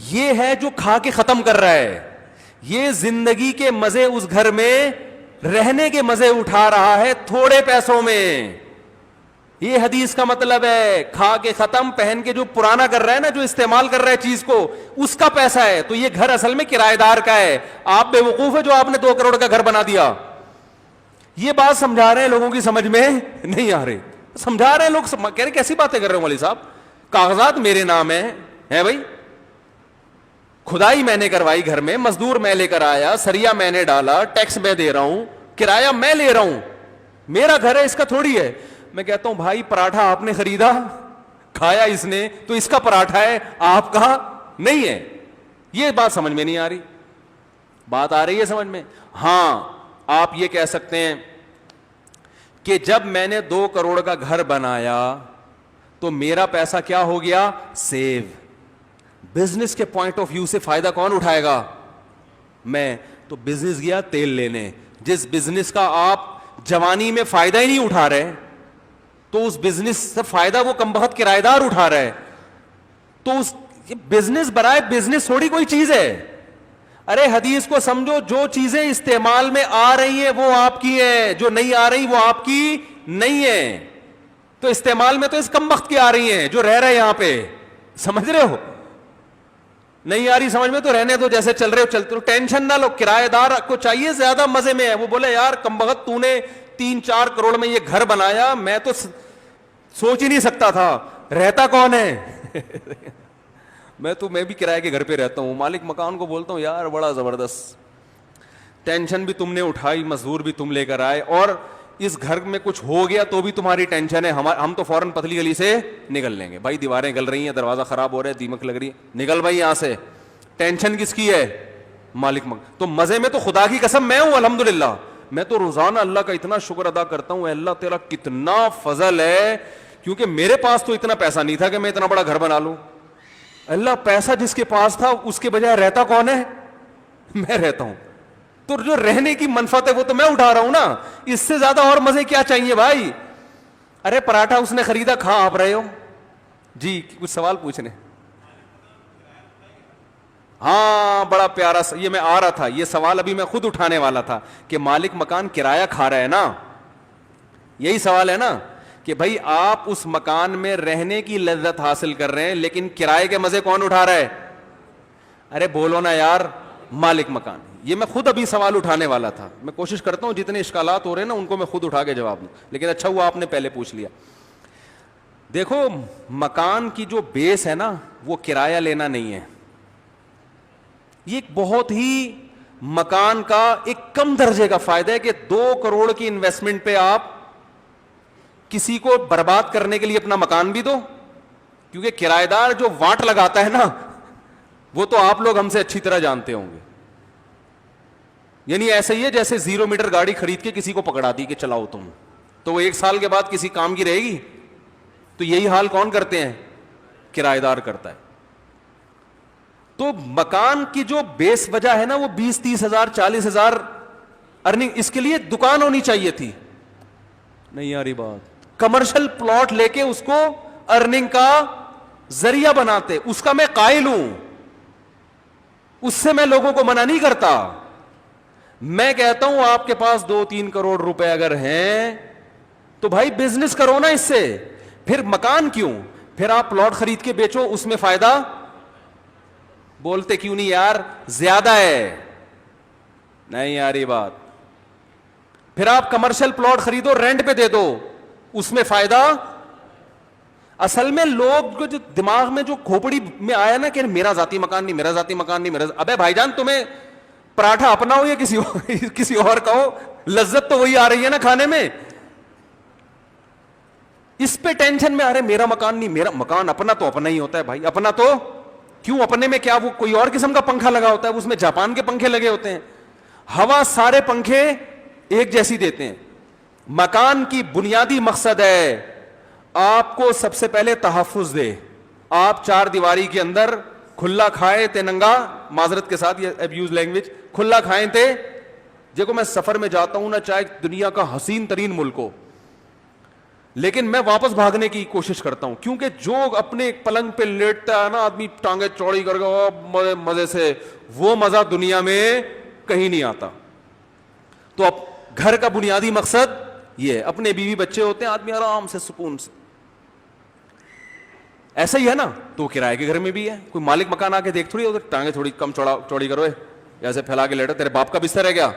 یہ ہے جو کھا کے ختم کر رہا ہے. یہ زندگی کے مزے اس گھر میں رہنے کے مزے اٹھا رہا ہے تھوڑے پیسوں میں. یہ حدیث کا مطلب ہے کھا کے ختم, پہن کے جو پرانا کر رہا ہے نا, جو استعمال کر رہا ہے چیز کو, اس کا پیسہ ہے. تو یہ گھر اصل میں کرایہ دار کا ہے. آپ بے وقوف ہے جو آپ نے 2 کروڑ کا گھر بنا دیا. یہ بات سمجھا رہے ہیں, لوگوں کی سمجھ میں نہیں آ رہی. سمجھا رہے ہیں لوگ, کہہ رہے کیسی باتیں کر رہے ہو مولوی صاحب, کاغذات میرے نام ہے بھائی, کھدائی میں نے کروائی گھر میں, مزدور میں لے کر آیا, سریا میں نے ڈالا, ٹیکس میں دے رہا ہوں, کرایہ میں لے رہا ہوں, میرا گھر ہے, اس کا تھوڑی ہے. میں کہتا ہوں بھائی پراٹھا آپ نے خریدا, کھایا اس نے, تو اس کا پراٹھا ہے, آپ کا نہیں ہے. یہ بات سمجھ میں نہیں آ رہی. بات آ رہی ہے سمجھ میں؟ ہاں, آپ یہ کہہ سکتے ہیں کہ جب میں نے 2 کروڑ کا گھر بنایا تو میرا پیسہ کیا ہو گیا؟ سیو. بزنس کے پوائنٹ آف ویو سے فائدہ کون اٹھائے گا؟ میں. تو بزنس گیا تیل لینے, جس بزنس کا آپ جوانی میں فائدہ ہی نہیں اٹھا رہے, تو اس بزنس سے فائدہ وہ کم بخت کرایہ دار اٹھا رہا ہے. تو اس بزنس برائے بزنس تھوڑی کوئی چیز ہے. ارے حدیث کو سمجھو, جو چیزیں استعمال میں آ رہی ہیں وہ آپ کی ہیں, جو نہیں آ رہی وہ آپ کی نہیں ہے. تو استعمال میں تو اس کم بخت کی آ رہی ہیں جو رہ رہے یہاں پہ, سمجھ رہے ہو؟ نہیں آ رہی سمجھ میں تو رہنے دو, جیسے چل رہے ہو چلتے رہو, ٹینشن نہ لو. کرایہ دار کو چاہیے زیادہ مزے میں ہے, وہ بولے یار کم بخت تو نے 3-4 کروڑ میں یہ گھر بنایا, میں تو سوچ ہی نہیں سکتا تھا. رہتا کون ہے؟ میں بھی کرائے کے گھر پہ رہتا ہوں. مالک مکان کو بولتا ہوں یار بڑا زبردست, ٹینشن بھی تم نے اٹھائی, مزدور بھی تم لے کر آئے, اور اس گھر میں کچھ ہو گیا تو بھی تمہاری ٹینشن ہے. ہم تو فوراً پتلی گلی سے نکل لیں گے. بھائی دیواریں گل رہی ہیں, دروازہ خراب ہو رہا ہے, دیمک لگ رہی ہے, نکل بھائی یہاں سے. ٹینشن کس کی ہے؟ مالک تو مزے میں تو خدا کی قسم میں ہوں. الحمدللہ میں تو روزانہ اللہ کا اتنا شکر ادا کرتا ہوں, اللہ تیرا کتنا فضل ہے, کیونکہ میرے پاس تو اتنا پیسہ نہیں تھا کہ میں اتنا بڑا گھر بنا لوں. اللہ, پیسہ جس کے پاس تھا اس کے بجائے رہتا کون ہے؟ میں رہتا ہوں. تو جو رہنے کی منفعت ہے وہ تو میں اٹھا رہا ہوں نا. اس سے زیادہ اور مزے کیا چاہیے بھائی؟ ارے پراٹھا اس نے خریدا, کھا آپ رہے ہو. جی کچھ سوال پوچھنے. ہاں بڑا پیارا, یہ میں آ رہا تھا, یہ سوال ابھی میں خود اٹھانے والا تھا کہ مالک مکان کرایہ کھا رہا ہے نا, یہی سوال ہے نا کہ بھائی آپ اس مکان میں رہنے کی لذت حاصل کر رہے ہیں, لیکن کرائے کے مزے کون اٹھا رہا ہے؟ ارے بولو نا یار, مالک مکان. یہ میں خود ابھی سوال اٹھانے والا تھا. میں کوشش کرتا ہوں جتنے اشکالات ہو رہے ہیں نا ان کو میں خود اٹھا کے جواب دوں, لیکن اچھا ہوا آپ نے پہلے پوچھ لیا. دیکھو مکان کی جو بیس ہے نا وہ کرایہ لینا نہیں ہے. یہ ایک بہت ہی مکان کا ایک کم درجے کا فائدہ ہے کہ 2 کروڑ کی انویسٹمنٹ پہ آپ کسی کو برباد کرنے کے لیے اپنا مکان بھی دو, کیونکہ کرایہ دار جو وانٹ لگاتا ہے نا وہ تو آپ لوگ ہم سے اچھی طرح جانتے ہوں گے. یعنی ایسا ہی ہے جیسے 0 میٹر گاڑی خرید کے کسی کو پکڑا دی کہ چلاؤ تم, تو وہ 1 سال کے بعد کسی کام کی رہے گی. تو یہی حال کون کرتے ہیں؟ کرایہ دار کرتا ہے. تو مکان کی جو بیس وجہ ہے نا وہ 20-30 ہزار 40 ہزار ارننگ, اس کے لیے دکان ہونی چاہیے تھی. نہیں آ رہی بات؟ کمرشل پلاٹ لے کے اس کو ارننگ کا ذریعہ بناتے, اس کا میں قائل ہوں, اس سے میں لوگوں کو منع نہیں کرتا. میں کہتا ہوں آپ کے پاس 2-3 کروڑ روپے اگر ہیں تو بھائی بزنس کرو نا اس سے. پھر مکان کیوں, پھر آپ پلاٹ خرید کے بیچو, اس میں فائدہ. بولتے کیوں نہیں یار, زیادہ ہے. نہیں آ رہی بات؟ پھر آپ کمرشل پلاٹ خریدو, رینٹ پہ دے دو, اس میں فائدہ. اصل میں لوگ جو دماغ میں جو کھوپڑی میں آیا نا کہ میرا ذاتی مکان نہیں, میرا ذاتی مکان نہیں, ابے بھائی جان تمہیں پراٹھا اپنا ہو یا کسی اور کا ہو, لذت تو وہی آ رہی ہے نا کھانے میں. اس پہ ٹینشن میں آ رہے میرا مکان نہیں, میرا مکان اپنا تو اپنا ہی ہوتا ہے بھائی. اپنا تو کیوں, اپنے میں کیا وہ کوئی اور قسم کا پنکھا لگا ہوتا ہے؟ اس میں جاپان کے پنکھے لگے ہوتے ہیں. ہوا سارے پنکھے ایک جیسی دیتے ہیں. مکان کی بنیادی مقصد ہے آپ کو سب سے پہلے تحفظ دے. آپ 4 دیواری کے اندر کھلا کھائے تے ننگا, معذرت کے ساتھ یہ ابیوز لینگویج, کھلا کھائیں تے. دیکھو میں سفر میں جاتا ہوں نا, چاہے دنیا کا حسین ترین ملک ہو, لیکن میں واپس بھاگنے کی کوشش کرتا ہوں, کیونکہ جو اپنے پلنگ پہ لیٹتا ہے نا آدمی ٹانگیں چوڑی کر کے مزے سے, وہ مزہ دنیا میں کہیں نہیں آتا. تو اب گھر کا بنیادی مقصد یہ ہے. اپنے بیوی بچے ہوتے ہیں, آدمی آرام سے سکون سے. ایسا ہی ہے نا, تو کرائے کے گھر میں بھی ہے. کوئی مالک مکان آ کے دیکھ تھوڑی ادھر ٹانگیں تھوڑی کم چوڑی کرو, ایسے پھیلا کے لیٹا, تیرے باپ کا بستر ہے کیا؟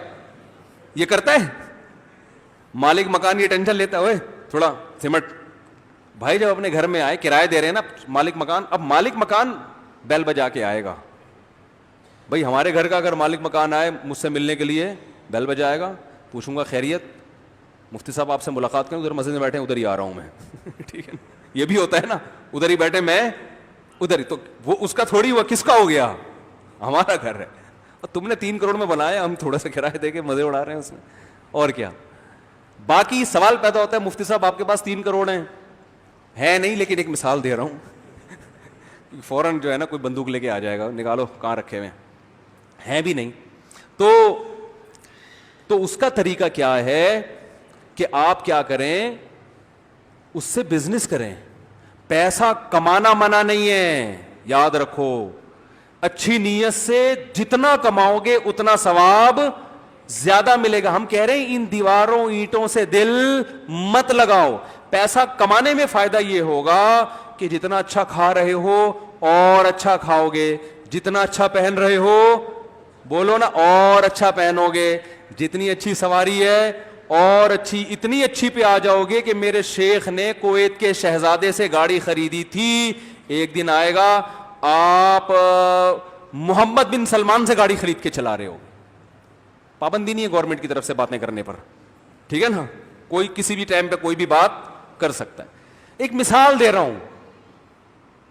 یہ کرتا ہے مالک مکان؟ یہ ٹینشن لیتا ہے تھوڑا سمٹ. بھائی جب اپنے گھر میں آئے, کرایہ دے رہے ہیں نا مالک مکان, اب مالک مکان بیل بجا کے آئے گا. بھائی ہمارے گھر کا اگر مالک مکان آئے مجھ سے ملنے کے لیے, بیل بجائے گا, پوچھوں گا خیریت, مفتی صاحب آپ سے ملاقات کریں, ادھر مسجد میں بیٹھے ہیں, ادھر ہی آ رہا ہوں میں. ٹھیک ہے, یہ بھی ہوتا ہے نا, ادھر ہی بیٹھے میں ادھر ہی. تو وہ اس کا تھوڑی, وہ کس کا ہو گیا؟ ہمارا گھر ہے, اور تم نے 3 کروڑ میں بنایا, ہم تھوڑا سا کرایہ دے کے مزے اڑا رہے ہیں اس میں, اور کیا. باقی سوال پیدا ہوتا ہے مفتی صاحب آپ کے پاس 3 کروڑ ہیں, ہے نہیں, لیکن ایک مثال دے رہا ہوں. فوراً جو ہے نا کوئی بندوق لے کے آ جائے گا, نکالو کہاں رکھے ہوئے ہیں بھی نہیں. تو اس کا طریقہ کیا ہے کہ آپ کیا کریں, اس سے بزنس کریں. پیسہ کمانا منع نہیں ہے, یاد رکھو. اچھی نیت سے جتنا کماؤ گے اتنا ثواب زیادہ ملے گا. ہم کہہ رہے ہیں ان دیواروں اینٹوں سے دل مت لگاؤ. پیسہ کمانے میں فائدہ یہ ہوگا کہ جتنا اچھا کھا رہے ہو اور اچھا کھاؤ گے, جتنا اچھا پہن رہے ہو, بولو نا, اور اچھا پہنو گے, جتنی اچھی سواری ہے اور اچھی, اتنی اچھی پہ آ جاؤ گے کہ میرے شیخ نے کویت کے شہزادے سے گاڑی خریدی تھی, ایک دن آئے گا آپ محمد بن سلمان سے گاڑی خرید کے چلا رہے ہو. پابندی نہیں ہے گورنمنٹ کی طرف سے باتیں کرنے پر, ٹھیک ہے نا, کوئی کسی بھی ٹائم پہ کوئی بھی بات کر سکتا ہے. ایک مثال دے رہا ہوں,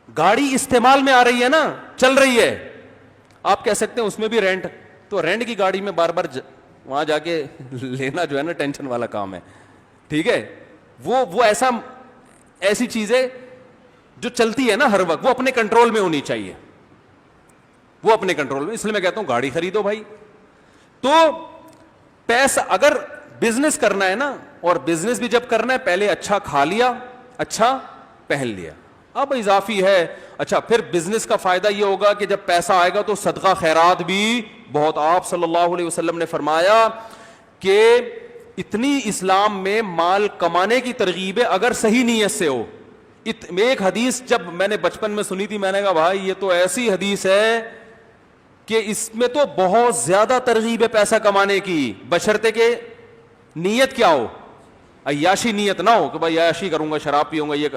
گاڑی استعمال میں آ رہی ہے نا, چل رہی ہے, آپ کہہ سکتے ہیں اس میں بھی رینٹ, تو رینٹ کی گاڑی میں بار بار وہاں جا کے لینا جو ہے نا ٹینشن والا کام ہے. ٹھیک ہے, وہ ایسی چیزیں جو چلتی ہے نا ہر وقت, وہ اپنے کنٹرول میں ہونی چاہیے, وہ اپنے کنٹرول میں. اس لیے میں کہتا ہوں گاڑی خریدو بھائی. تو پیسہ اگر بزنس کرنا ہے نا, اور بزنس بھی جب کرنا ہے پہلے اچھا کھا لیا, اچھا پہن لیا, اب اضافی ہے. اچھا پھر بزنس کا فائدہ یہ ہوگا کہ جب پیسہ آئے گا تو صدقہ خیرات بھی بہت. آپ صلی اللہ علیہ وسلم نے فرمایا کہ اتنی اسلام میں مال کمانے کی ترغیب ہے اگر صحیح نیت سے ہو. ایک حدیث جب میں نے بچپن میں سنی تھی, میں نے کہا بھائی یہ تو ایسی حدیث ہے کہ اس میں تو بہت زیادہ ترغیب ہے پیسہ کمانے کی, بشرطے کہ نیت کیا ہو, عیاشی نیت نہ ہو کہ بھائی عیاشی کروں گا, شراب پیوں گا, یہ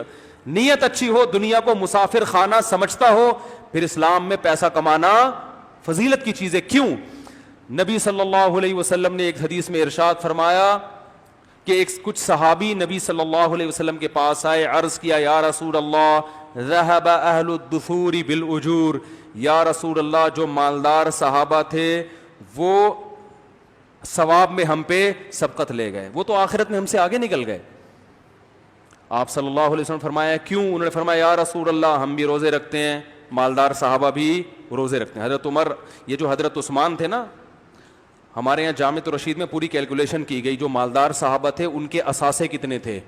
نیت اچھی ہو, دنیا کو مسافر خانہ سمجھتا ہو, پھر اسلام میں پیسہ کمانا فضیلت کی چیز ہے. کیوں؟ نبی صلی اللہ علیہ وسلم نے ایک حدیث میں ارشاد فرمایا کہ کچھ صحابی نبی صلی اللہ علیہ وسلم کے پاس آئے, عرض کیا یا رسول اللہ ذهب اہل الدثور بالاجور, یا رسول اللہ جو مالدار صحابہ تھے وہ ثواب میں ہم پہ سبقت لے گئے, وہ تو آخرت میں ہم سے آگے نکل گئے. آپ صلی اللہ علیہ وسلم فرمایا کیوں؟ انہوں نے فرمایا یا رسول اللہ ہم بھی روزے رکھتے ہیں, مالدار صحابہ بھی روزے رکھتے ہیں. حضرت عمر, یہ جو حضرت عثمان تھے نا, ہمارے یہاں جامع رشید میں پوری کیلکولیشن کی گئی, جو مالدار صحابہ تھے ان کے اثاثے کتنے تھے,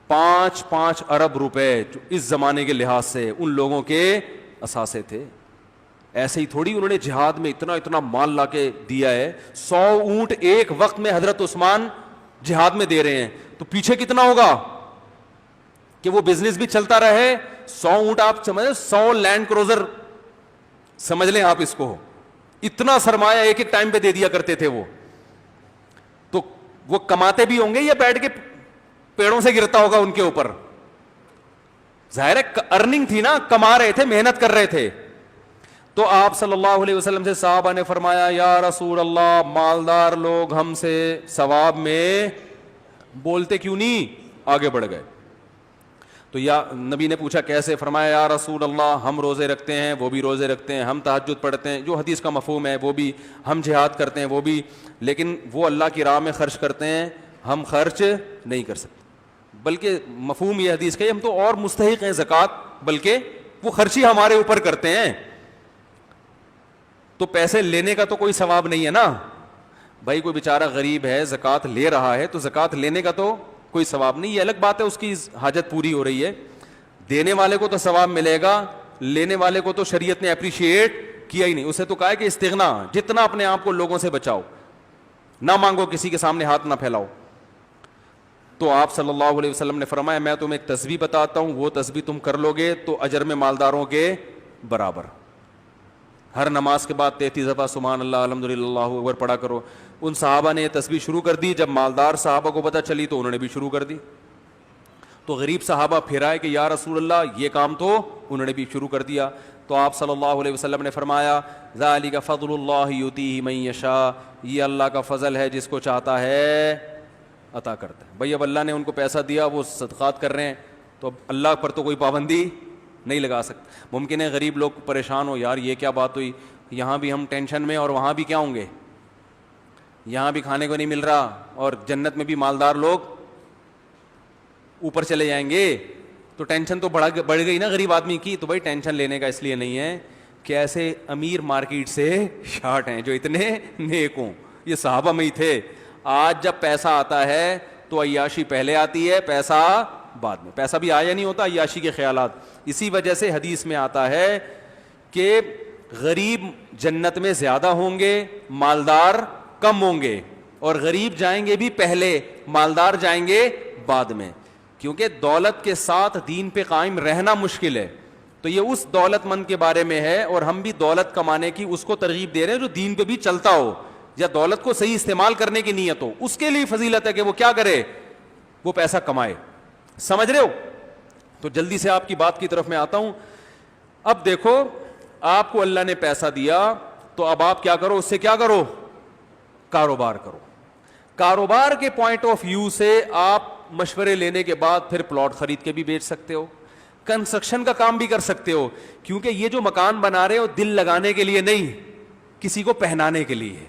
5 ارب روپے, جو اس زمانے کے لحاظ سے ان لوگوں کے اثاثے تھے. ایسے ہی تھوڑی انہوں نے جہاد میں اتنا مال لا کے دیا ہے. 100 اونٹ ایک وقت میں حضرت عثمان جہاد میں دے رہے ہیں, تو پیچھے کتنا ہوگا کہ وہ بزنس بھی چلتا رہے. 100 اونٹ آپ سمجھ, 100 لینڈ کروزر سمجھ لیں آپ اس کو, اتنا سرمایہ ایک ایک ٹائم پہ دے دیا کرتے تھے وہ. تو وہ کماتے بھی ہوں گے یا بیٹھ کے پیڑوں سے گرتا ہوگا ان کے اوپر؟ ظاہر ہے ارننگ تھی نا, کما رہے تھے, محنت کر رہے تھے. تو آپ صلی اللہ علیہ وسلم سے صحابہ نے فرمایا یا رسول اللہ مالدار لوگ ہم سے ثواب میں بولتے کیوں نہیں, آگے بڑھ گئے. تو یا نبی نے پوچھا کیسے؟ فرمایا یا رسول اللہ ہم روزے رکھتے ہیں, وہ بھی روزے رکھتے ہیں, ہم تہجد پڑھتے ہیں, جو حدیث کا مفہوم ہے وہ بھی, ہم جہاد کرتے ہیں وہ بھی, لیکن وہ اللہ کی راہ میں خرچ کرتے ہیں, ہم خرچ نہیں کر سکتے. بلکہ مفہوم یہ حدیث کا ہم تو اور مستحق ہیں زکوٰۃ, بلکہ وہ خرچی ہمارے اوپر کرتے ہیں. تو پیسے لینے کا تو کوئی ثواب نہیں ہے نا بھائی, کوئی بیچارہ غریب ہے زکوٰۃ لے رہا ہے تو زکوٰۃ لینے کا تو کوئی ثواب نہیں. یہ الگ بات ہے اس کی حاجت پوری ہو رہی ہے, دینے والے کو تو ثواب ملے گا, لینے والے کو تو شریعت نے اپریشیٹ کیا ہی نہیں. اسے تو کہا ہے کہ استغنا, جتنا اپنے آپ کو لوگوں سے بچاؤ, نہ مانگو, کسی کے سامنے ہاتھ نہ پھیلاؤ. تو آپ صلی اللہ علیہ وسلم نے فرمایا میں تمہیں ایک تسبیح بتاتا ہوں, وہ تسبیح تم کر لو گے تو اجر میں مالداروں کے برابر. ہر نماز کے بعد 33 دفعہ سبحان اللہ الحمدللہ اللہ اکبر پڑھا کرو. ان صحابہ نے یہ تسبیح شروع کر دی. جب مالدار صحابہ کو پتہ چلی تو انہوں نے بھی شروع کر دی. تو غریب صحابہ پھر آئے کہ یا رسول اللہ یہ کام, تو انہوں نے بھی شروع کر دیا. تو آپ صلی اللہ علیہ وسلم نے فرمایا ذالک فضل اللہ یؤتیہ من یشاء, یہ اللہ کا فضل ہے جس کو چاہتا ہے عطا کرتا ہے. بھائی اب اللہ نے ان کو پیسہ دیا, وہ صدقات کر رہے ہیں, تو اب اللہ پر تو کوئی پابندی نہیں لگا سکتے. ممکن ہے غریب لوگ پریشان ہو, یار یہ کیا بات ہوئی, یہاں بھی ہم ٹینشن میں اور وہاں بھی کیا ہوں گے, یہاں بھی کھانے کو نہیں مل رہا اور جنت میں بھی مالدار لوگ اوپر چلے جائیں گے, تو ٹینشن تو بڑھ گئی نا غریب آدمی کی. تو بھائی ٹینشن لینے کا اس لیے نہیں ہے کہ ایسے امیر مارکیٹ سے شارٹ ہیں جو اتنے نیک ہوں, یہ صحابہ میں ہی تھے. آج جب پیسہ آتا ہے تو عیاشی پہلے آتی ہے, پیسہ بعد میں. پیسہ بھی آیا نہیں ہوتا, عیاشی کے خیالات. اسی وجہ سے حدیث میں آتا ہے کہ غریب جنت میں زیادہ ہوں گے, مالدار کم ہوں گے, اور غریب جائیں گے بھی پہلے, مالدار جائیں گے بعد میں. کیونکہ دولت کے ساتھ دین پہ قائم رہنا مشکل ہے. تو یہ اس دولت مند کے بارے میں ہے, اور ہم بھی دولت کمانے کی اس کو ترغیب دے رہے ہیں جو دین پہ بھی چلتا ہو, یا دولت کو صحیح استعمال کرنے کی نیت ہو. اس کے لیے فضیلت ہے کہ وہ کیا کرے, وہ پیسہ کمائے. سمجھ رہے ہو؟ تو جلدی سے آپ کی بات کی طرف میں آتا ہوں. اب دیکھو, آپ کو اللہ نے پیسہ دیا تو اب آپ کیا کرو, اس سے کیا کرو, کاروبار کرو. کاروبار کے پوائنٹ آف ویو سے آپ مشورے لینے کے بعد پھر پلاٹ خرید کے بھی بیچ سکتے ہو, کنسٹرکشن کا کام بھی کر سکتے ہو. کیونکہ یہ جو مکان بنا رہے ہو دل لگانے کے لیے نہیں, کسی کو پہنانے کے لیے.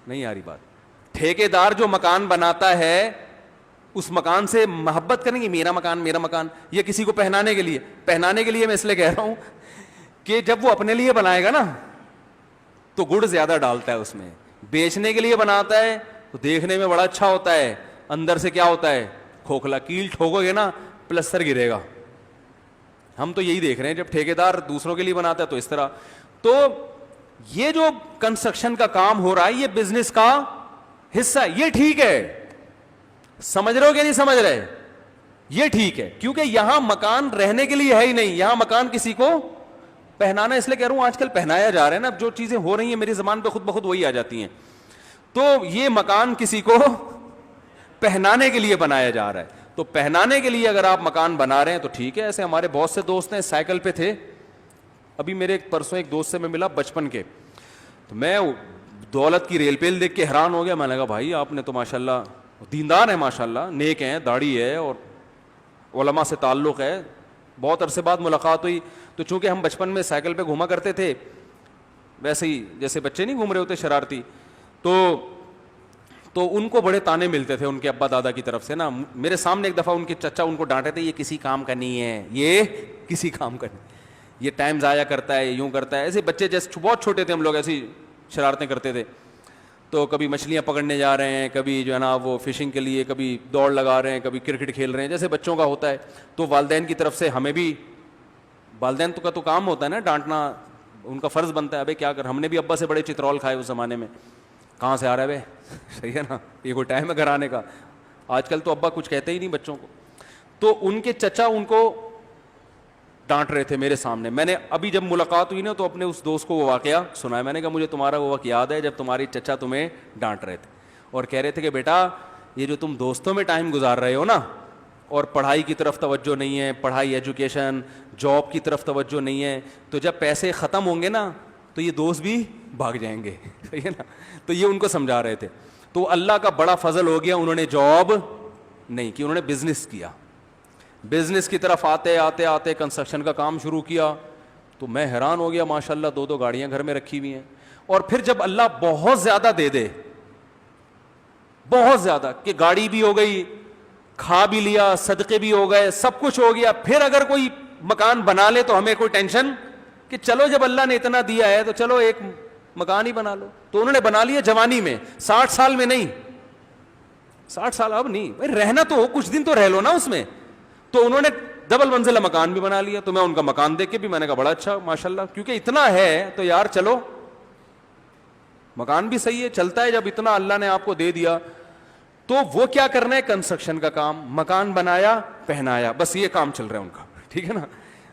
نہیں آ رہی بات؟ ٹھیکیدار جو مکان بناتا ہے اس مکان سے محبت کریں گے, میرا مکان میرا مکان, یہ کسی کو پہنانے کے لیے. پہنانے کے لیے میں اس لیے کہہ رہا ہوں کہ جب وہ اپنے لیے بنائے گا نا تو گڑ زیادہ ڈالتا ہے اس میں. بیچنے کے لیے بناتا ہے تو دیکھنے میں بڑا اچھا ہوتا ہے, اندر سے کیا ہوتا ہے, کھوکھلا. کیل ٹھوکو گے نا پلستر گرے گا. ہم تو یہی دیکھ رہے ہیں, جب ٹھیکیدار دوسروں کے لیے بناتا ہے تو اس طرح. تو یہ جو کنسٹرکشن کا کام ہو رہا ہے یہ بزنس کا حصہ ہے, یہ ٹھیک ہے. سمجھ رہے ہو کہ نہیں سمجھ رہے؟ یہ ٹھیک ہے, کیونکہ یہاں مکان رہنے کے لیے ہے ہی نہیں, یہاں مکان کسی کو پہنانا. اس لیے کہہ رہا ہوں آج کل پہنایا جا رہا ہے نا, اب جو چیزیں ہو رہی ہیں میری زبان پہ خود بخود وہی آ جاتی ہیں. تو یہ مکان کسی کو پہنانے کے لیے بنایا جا رہا ہے. تو پہنانے کے لیے اگر آپ مکان بنا رہے ہیں تو ٹھیک ہے. ایسے ہمارے بہت سے دوست ہیں سائیکل پہ تھے, ابھی میرے پرسوں ایک دوست سے میں ملا بچپن کے, تو میں دولت کی ریل پیل دیکھ کے حیران ہو گیا. میں نے کہا بھائی آپ نے تو ماشاءاللہ دیندار ہیں, ماشاءاللہ نیک ہیں, داڑھی ہے اور علماء سے تعلق ہے. بہت عرصے بعد ملاقات ہوئی, تو چونکہ ہم بچپن میں سائیکل پہ گھوما کرتے تھے, ویسے ہی جیسے بچے نہیں گھوم رہے ہوتے شرارتی, تو ان کو بڑے تانے ملتے تھے ان کے ابا دادا کی طرف سے نا. میرے سامنے ایک دفعہ ان کے چچا ان کو ڈانٹے تھے, یہ کسی کام کا نہیں ہے, یہ کسی کام کا نہیں, یہ ٹائم ضائع کرتا ہے, یوں کرتا ہے. ایسے بچے جیسے بہت چھوٹے تھے ہم لوگ, ایسی شرارتیں کرتے تھے. تو کبھی مچھلیاں پکڑنے جا رہے ہیں, کبھی جو ہے نا وہ فشنگ کے لیے, کبھی دوڑ لگا رہے ہیں, کبھی کرکٹ کھیل رہے ہیں, جیسے بچوں کا ہوتا ہے. تو والدین کی طرف سے ہمیں بھی, والدین کا تو کام ہوتا ہے نا ڈانٹنا, ان کا فرض بنتا ہے. ابے کیا کر, ہم نے بھی ابا سے بڑے چترول کھائے اس زمانے میں. کہاں سے آ رہا ہے بھائی, صحیح ہے نا, یہ کوئی ٹائم ہے گھر آنے کا. آج کل تو ابا کچھ کہتے ہی نہیں بچوں کو. تو ان کے چچا ان کو ڈانٹ رہے تھے میرے سامنے. میں نے ابھی جب ملاقات ہوئی نا تو اپنے اس دوست کو وہ واقعہ سنایا. میں نے کہا مجھے تمہارا وہ وقت یاد ہے جب تمہاری چچا تمہیں ڈانٹ رہے تھے اور کہہ رہے تھے کہ بیٹا یہ جو تم دوستوں میں ٹائم گزار رہے ہو نا, اور پڑھائی کی طرف توجہ نہیں ہے, پڑھائی ایجوکیشن جاب کی طرف توجہ نہیں ہے, تو جب پیسے ختم ہوں گے نا تو یہ دوست بھی بھاگ جائیں گے, صحیح ہے نا. تو یہ ان کو سمجھا رہے تھے. تو اللہ کا بڑا فضل ہو گیا, انہوں نے جاب نہیں کی, انہوں نے بزنس کیا. بزنس کی طرف آتے آتے آتے کنسٹرکشن کا کام شروع کیا. تو میں حیران ہو گیا, ماشاءاللہ 2 گاڑیاں گھر میں رکھی ہوئی ہیں. اور پھر جب اللہ بہت زیادہ دے دے, بہت زیادہ, کہ گاڑی بھی ہو گئی, کھا بھی لیا, صدقے بھی ہو گئے, سب کچھ ہو گیا, پھر اگر کوئی مکان بنا لے تو ہمیں کوئی ٹینشن کہ چلو جب اللہ نے اتنا دیا ہے تو چلو ایک مکان ہی بنا لو. تو انہوں نے بنا لیا جوانی میں, 60 سال میں نہیں, 60 سال اب نہیں بھائی, رہنا تو ہو, کچھ دن تو رہ لو نا اس میں. تو انہوں نے ڈبل منزلہ مکان بھی بنا لیا. تو میں ان کا مکان دیکھ کے بھی میں نے کہا بڑا اچھا ماشاءاللہ, کیونکہ اتنا ہے تو یار چلو مکان بھی صحیح ہے, چلتا ہے. جب اتنا اللہ نے آپ کو دے دیا تو وہ کیا کرنا ہے؟ کنسٹرکشن کا کام، مکان بنایا پہنایا، بس یہ کام چل رہا ہے ان کا، ٹھیک ہے نا.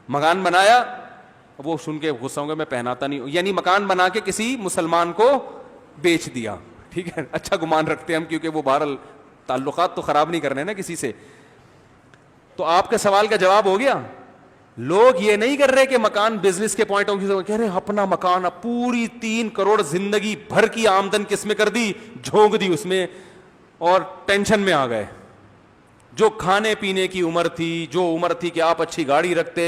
مکان بنایا، وہ سن کے غصہ ہوں گے میں پہناتا نہیں ہوں، یعنی مکان بنا کے کسی مسلمان کو بیچ دیا، ٹھیک ہے. اچھا گمان رکھتے ہیں ہم، کیونکہ وہ بہرحال تعلقات تو خراب نہیں کرنے نا کسی سے. تو آپ کے سوال کا جواب ہو گیا. لوگ یہ نہیں کر رہے کہ مکان بزنس کے پوائنٹ آف ویو سے کہہ رہے اپنا مکان، اب پوری 3 کروڑ زندگی بھر کی آمدن کس میں کر دی؟ جھونک دی اس میں، اور ٹینشن میں آ گئے. جو کھانے پینے کی عمر تھی، جو عمر تھی کہ آپ اچھی گاڑی رکھتے،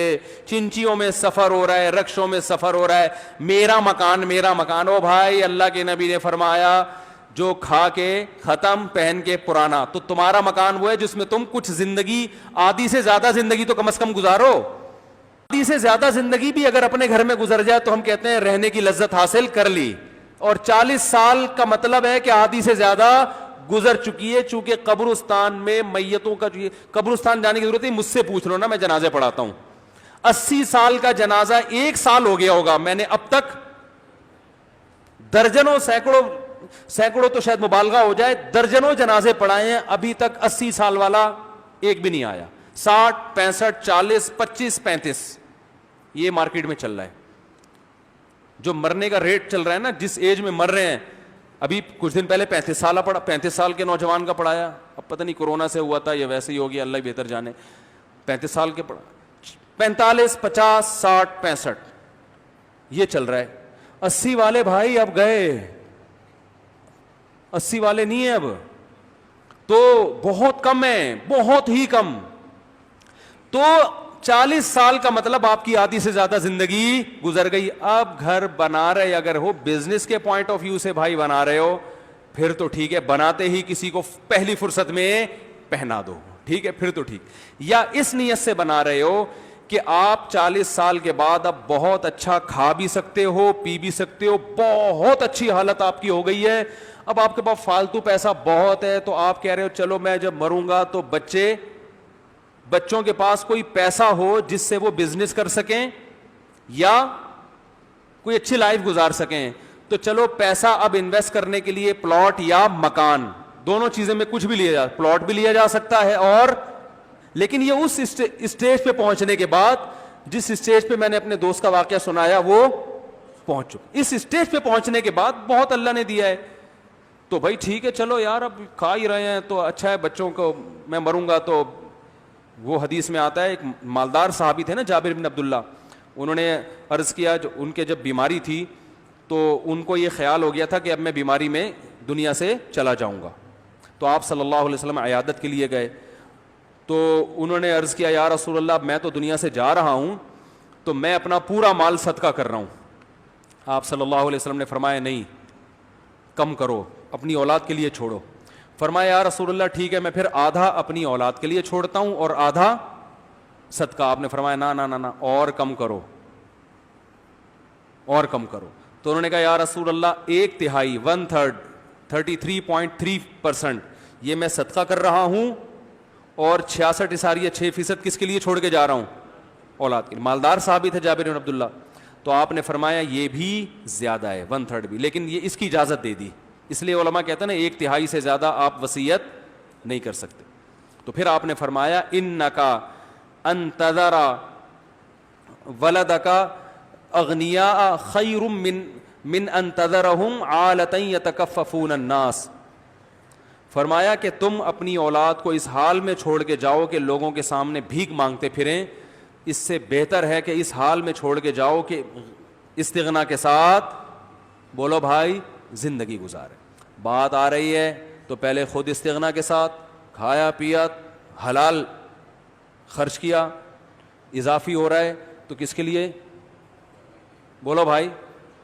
چنچیوں میں سفر ہو رہا ہے، رکشوں میں سفر ہو رہا ہے، میرا مکان میرا مکان. او بھائی، اللہ کے نبی نے فرمایا جو کھا کے ختم پہن کے پرانا. تو تمہارا مکان وہ ہے جس میں تم کچھ زندگی، آدھی سے زیادہ زندگی تو کم از کم گزارو. آدھی سے زیادہ زندگی بھی اگر اپنے گھر میں گزر جائے تو ہم کہتے ہیں رہنے کی لذت حاصل کر لی. اور 40 سال کا مطلب ہے کہ آدھی سے زیادہ گزر چکی ہے. چونکہ قبرستان میں میتوں کا، جو قبرستان جانے کی ضرورت ہے، مجھ سے پوچھ لو نا، میں جنازے پڑھاتا ہوں. 80 سال کا جنازہ 1 سال ہو گیا ہوگا، میں نے اب تک درجنوں، سینکڑوں تو شاید مبالغہ ہو جائے، درجنوں جنازے پڑھائے ہیں، ابھی تک 80 سال والا ایک بھی نہیں آیا. 60 65 40 25 35 یہ مارکیٹ میں چل رہا ہے. جو مرنے کا ریٹ چل رہا ہے نا، جس ایج میں مر رہے ہیں. ابھی کچھ دن پہلے 35 سال کے نوجوان کا پڑھایا، اب پتہ نہیں کورونا سے ہوا تھا یا ویسے ہی ہو گیا، اللہ بہتر جانے. 35 سال کے پڑھا، 45 50 60 65 یہ چل رہا ہے. 80 والے بھائی اب گئے، 80 والے نہیں ہیں اب تو، بہت کم ہیں، بہت ہی کم. تو 40 سال کا مطلب آپ کی آدھی سے زیادہ زندگی گزر گئی. اب گھر بنا رہے اگر ہو بزنس کے پوائنٹ آف ویو سے بھائی بنا رہے ہو، پھر تو ٹھیک ہے، بناتے ہی کسی کو پہلی فرصت میں پہنا دو، ٹھیک ہے، پھر تو ٹھیک. یا اس نیت سے بنا رہے ہو کہ آپ 40 سال کے بعد اب بہت اچھا کھا بھی سکتے ہو، پی بھی سکتے ہو، بہت اچھی حالت آپ کی ہو گئی ہے، اب آپ کے پاس فالتو پیسہ بہت ہے، تو آپ کہہ رہے ہو چلو میں جب مروں گا تو بچوں کے پاس کوئی پیسہ ہو جس سے وہ بزنس کر سکیں یا کوئی اچھی لائف گزار سکیں. تو چلو پیسہ اب انویسٹ کرنے کے لیے پلاٹ یا مکان، دونوں چیزیں میں کچھ بھی لیا جا، پلاٹ بھی لیا جا سکتا ہے. اور لیکن یہ اس اسٹیج پہ پہنچنے کے بعد، جس اسٹیج پہ میں نے اپنے دوست کا واقعہ سنایا وہ پہنچ چکا، اس اسٹیج پہ پہنچنے کے بعد بہت اللہ نے دیا ہے. تو بھائی ٹھیک ہے، چلو یار اب کھا ہی رہے ہیں تو اچھا ہے، بچوں کو میں مروں گا تو. وہ حدیث میں آتا ہے، ایک مالدار صحابی تھے نا، جابر بن عبداللہ، انہوں نے عرض کیا، جو ان کے جب بیماری تھی تو ان کو یہ خیال ہو گیا تھا کہ اب میں بیماری میں دنیا سے چلا جاؤں گا. تو آپ صلی اللہ علیہ وسلم عیادت کے لیے گئے، تو انہوں نے عرض کیا یا رسول اللہ میں تو دنیا سے جا رہا ہوں تو میں اپنا پورا مال صدقہ کر رہا ہوں. آپ صلی اللہ علیہ وسلم نے فرمایا نہیں، کم کرو، اپنی اولاد کے لیے چھوڑو. فرمایا یا رسول اللہ ٹھیک ہے، میں پھر آدھا اپنی اولاد کے لیے چھوڑتا ہوں اور آدھا صدقہ. آپ نے فرمایا نہ نہ نہ نہ، اور کم کرو، اور کم کرو. تو انہوں نے کہا یا رسول اللہ 1/3 1/3 33.3% یہ میں صدقہ کر رہا ہوں، اور 66.6% کس کے لیے چھوڑ کے جا رہا ہوں؟ اولاد کے لیے. مالدار صحابی تھے جابر بن عبداللہ. تو آپ نے فرمایا یہ بھی زیادہ ہے، 1/3 بھی، لیکن یہ اس کی اجازت دے دی. اس لیے علماء کہتے ہیں نا 1/3 سے زیادہ آپ وصیت نہیں کر سکتے. تو پھر آپ نے فرمایا انکا ان تذر ولدکا اغنیاء خیر من ان تذرہم عالۃ یتکففون الناس. فرمایا کہ تم اپنی اولاد کو اس حال میں چھوڑ کے جاؤ کہ لوگوں کے سامنے بھیک مانگتے پھریں، اس سے بہتر ہے کہ اس حال میں چھوڑ کے جاؤ کہ استغنا کے ساتھ بولو بھائی زندگی گزارے. بات آ رہی ہے تو پہلے خود استغنا کے ساتھ کھایا پیا، حلال خرچ کیا، اضافی ہو رہا ہے تو کس کے لیے؟ بولو بھائی.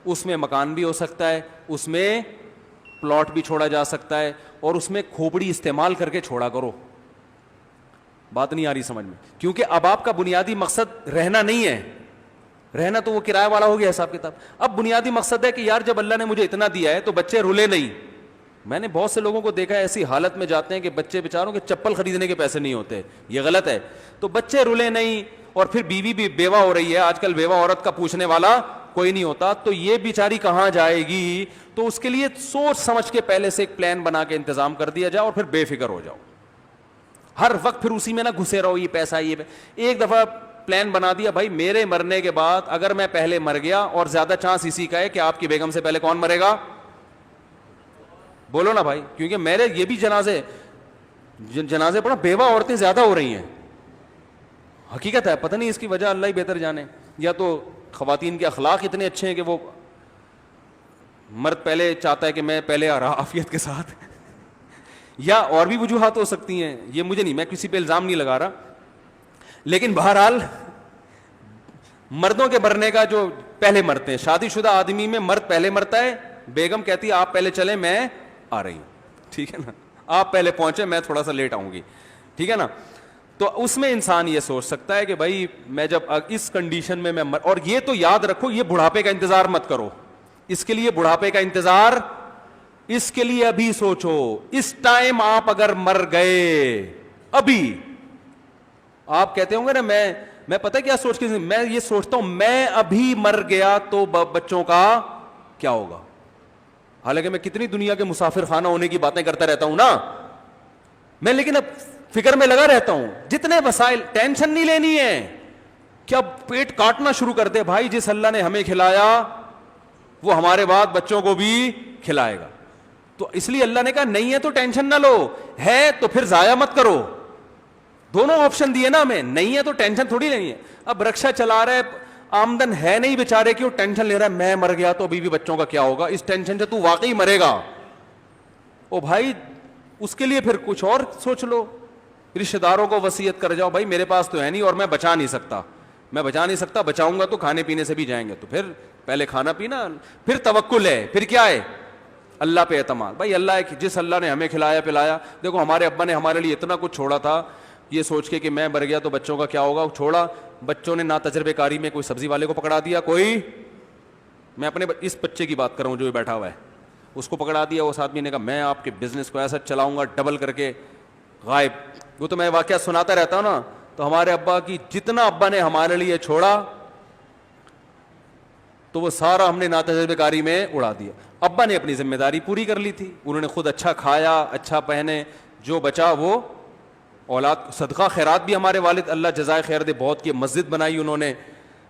اس میں مکان بھی ہو سکتا ہے، اس میں پلاٹ بھی چھوڑا جا سکتا ہے، اور اس میں کھوپڑی استعمال کر کے چھوڑا کرو. بات نہیں آ رہی سمجھ میں؟ کیونکہ اب آپ کا بنیادی مقصد رہنا نہیں ہے، رہنا تو وہ کرایہ والا ہو گیا حساب کتاب. اب بنیادی مقصد ہے کہ یار جب اللہ نے مجھے اتنا دیا ہے تو بچے رولے نہیں. میں نے بہت سے لوگوں کو دیکھا ہے ایسی حالت میں جاتے ہیں کہ بچے بیچاروں کے چپل خریدنے کے پیسے نہیں ہوتے. یہ غلط ہے. تو بچے رولے نہیں، اور پھر بیوی بھی بیوہ ہو رہی ہے. آج کل بیوہ عورت کا پوچھنے والا کوئی نہیں ہوتا. تو یہ بیچاری کہاں جائے گی؟ تو اس کے لیے سوچ سمجھ کے پہلے سے ایک پلان بنا کے انتظام کر دیا جائے اور پھر بے فکر ہو جاؤ. ہر وقت پھر اسی میں نہ گھسے رہو, یہ پیسہ یہ ایک دفعہ پلان بنا دیا بھائی میرے مرنے کے بعد اگر میں پہلے مر گیا, اور زیادہ چانس اسی کا ہے کہ آپ کی بیگم سے پہلے کون مرے گا, بولو نا بھائی, کیونکہ میرے یہ بھی جنازے پڑا بیوہ عورتیں زیادہ ہو رہی ہیں, حقیقت ہے, پتہ نہیں اس کی وجہ اللہ ہی بہتر جانے, یا تو خواتین کے اخلاق اتنے اچھے ہیں کہ وہ مرد پہلے چاہتا ہے کہ میں پہلے آ رہا عافیت کے ساتھ, یا اور بھی وجوہات ہو سکتی ہیں, یہ مجھے نہیں, میں کسی پہ الزام نہیں لگا رہا, لیکن بہرحال مردوں کے مرنے کا جو پہلے مرتے ہیں, شادی شدہ آدمی میں مرد پہلے مرتا ہے, بیگم کہتی ہے آپ پہلے چلیں میں آ رہی ہوں, ٹھیک ہے نا, آپ پہلے پہنچے میں تھوڑا سا لیٹ آؤں گی, ٹھیک ہے نا. تو اس میں انسان یہ سوچ سکتا ہے کہ بھائی میں جب اس کنڈیشن میں اور یہ تو یاد رکھو, یہ بڑھاپے کا انتظار مت کرو, اس کے لیے بڑھاپے کا انتظار, اس کے لیے ابھی سوچو, اس ٹائم آپ اگر مر گئے ابھی, آپ کہتے ہوں گے نا میں پتہ کیا سوچ کے, میں یہ سوچتا ہوں میں ابھی مر گیا تو بچوں کا کیا ہوگا, حالانکہ میں کتنی دنیا کے مسافر خانہ ہونے کی باتیں کرتا رہتا ہوں نا میں, لیکن اب فکر میں لگا رہتا ہوں, جتنے وسائل, ٹینشن نہیں لینی ہے کیا پیٹ کاٹنا شروع کر دے بھائی, جس اللہ نے ہمیں کھلایا وہ ہمارے بعد بچوں کو بھی کھلائے گا. تو اس لیے اللہ نے کہا نہیں ہے تو ٹینشن نہ لو, ہے تو پھر ضائع مت کرو, دونوں آپشن دیے نا ہمیں, نہیں ہے تو ٹینشن تھوڑی نہیں ہے. اب رکشا چلا رہا ہے, آمدن ہے نہیں بیچارے کی, وہ ٹینشن لے رہا ہے میں مر گیا تو ابھی بھی بچوں کا کیا ہوگا, اس ٹینشن سے تو واقعی مرے گا, او بھائی اس کے لیے پھر کچھ اور سوچ لو, رشتہ داروں کو وصیت کر جاؤ بھائی میرے پاس تو ہے نہیں اور میں بچا نہیں سکتا, بچاؤں گا تو کھانے پینے سے بھی جائیں گے, تو پھر پہلے کھانا پینا, پھر توکل ہے, پھر کیا ہے اللہ پہ اعتماد. بھائی اللہ ہے, جس اللہ نے ہمیں کھلایا پلایا, دیکھو ہمارے ابا نے ہمارے لیے اتنا کچھ چھوڑا تھا, یہ سوچ کے کہ میں مر گیا تو بچوں کا کیا ہوگا, چھوڑا, بچوں نے نا تجربے کاری میں کوئی سبزی والے کو پکڑا دیا, کوئی, میں اپنے اس بچے کی بات کر رہا ہوں جو بیٹھا ہوا ہے, اس کو پکڑا دیا, اس آدمی نے کہا میں آپ کے بزنس کو ایسا چلاؤں گا ڈبل کر کے, غائب. وہ تو میں واقعہ سناتا رہتا ہوں نا, تو ہمارے ابا کی جتنا ابا نے ہمارے لیے چھوڑا تو وہ سارا ہم نے ناتجربے کاری میں اڑا دیا. ابا نے اپنی ذمہ داری پوری کر لی تھی, انہوں نے خود اچھا کھایا اچھا پہنے, جو بچا وہ اولاد, صدقہ خیرات بھی ہمارے والد اللہ جزائے خیر دے بہت کی, مسجد بنائی انہوں نے,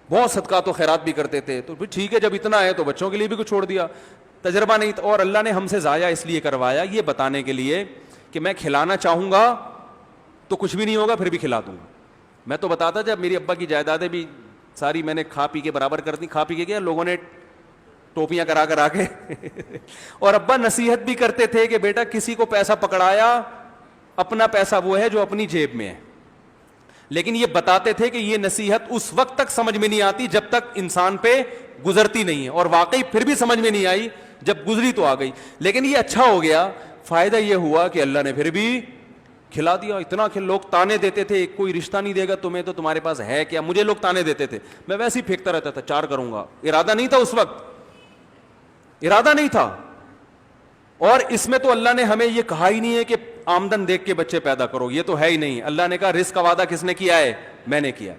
بہت صدقہ تو خیرات بھی کرتے تھے, تو پھر ٹھیک ہے جب اتنا ہے تو بچوں کے لیے بھی کچھ چھوڑ دیا. تجربہ نہیں تھا, اور اللہ نے ہم سے ضائع اس لیے کروایا یہ بتانے کے لیے کہ میں کھلانا چاہوں گا تو کچھ بھی نہیں ہوگا, پھر بھی کھلا دوں گا. میں تو بتاتا جب میری ابا کی جائیدادیں بھی ساری میں نے کھا پی کے برابر کر دی, کھا پی کے کیا لوگوں نے ٹوپیاں کرا کے اور ابا نصیحت بھی کرتے تھے کہ بیٹا کسی کو پیسہ پکڑایا, اپنا پیسہ وہ ہے جو اپنی جیب میں ہے, لیکن یہ بتاتے تھے کہ یہ نصیحت اس وقت تک سمجھ میں نہیں آتی جب تک انسان پہ گزرتی نہیں ہے, اور واقعی پھر بھی سمجھ میں نہیں آئی, جب گزری تو آ گئی. لیکن یہ اچھا ہو گیا, فائدہ یہ ہوا کہ اللہ نے پھر بھی کھلا دیا. اتنا کہ لوگ تانے دیتے تھے کوئی رشتہ نہیں دے گا تمہیں تو تمہارے پاس ہے کیا, مجھے لوگ تانے دیتے تھے, میں ویسے ہی پھینکتا رہتا تھا, 4 کروں گا, ارادہ نہیں تھا اس وقت, ارادہ نہیں تھا. اور اس میں تو اللہ نے ہمیں یہ کہا ہی نہیں ہے کہ آمدن دیکھ کے بچے پیدا کرو, یہ تو ہے ہی نہیں. اللہ نے کہا رزق کا وعدہ کس نے کیا ہے, میں نے کیا.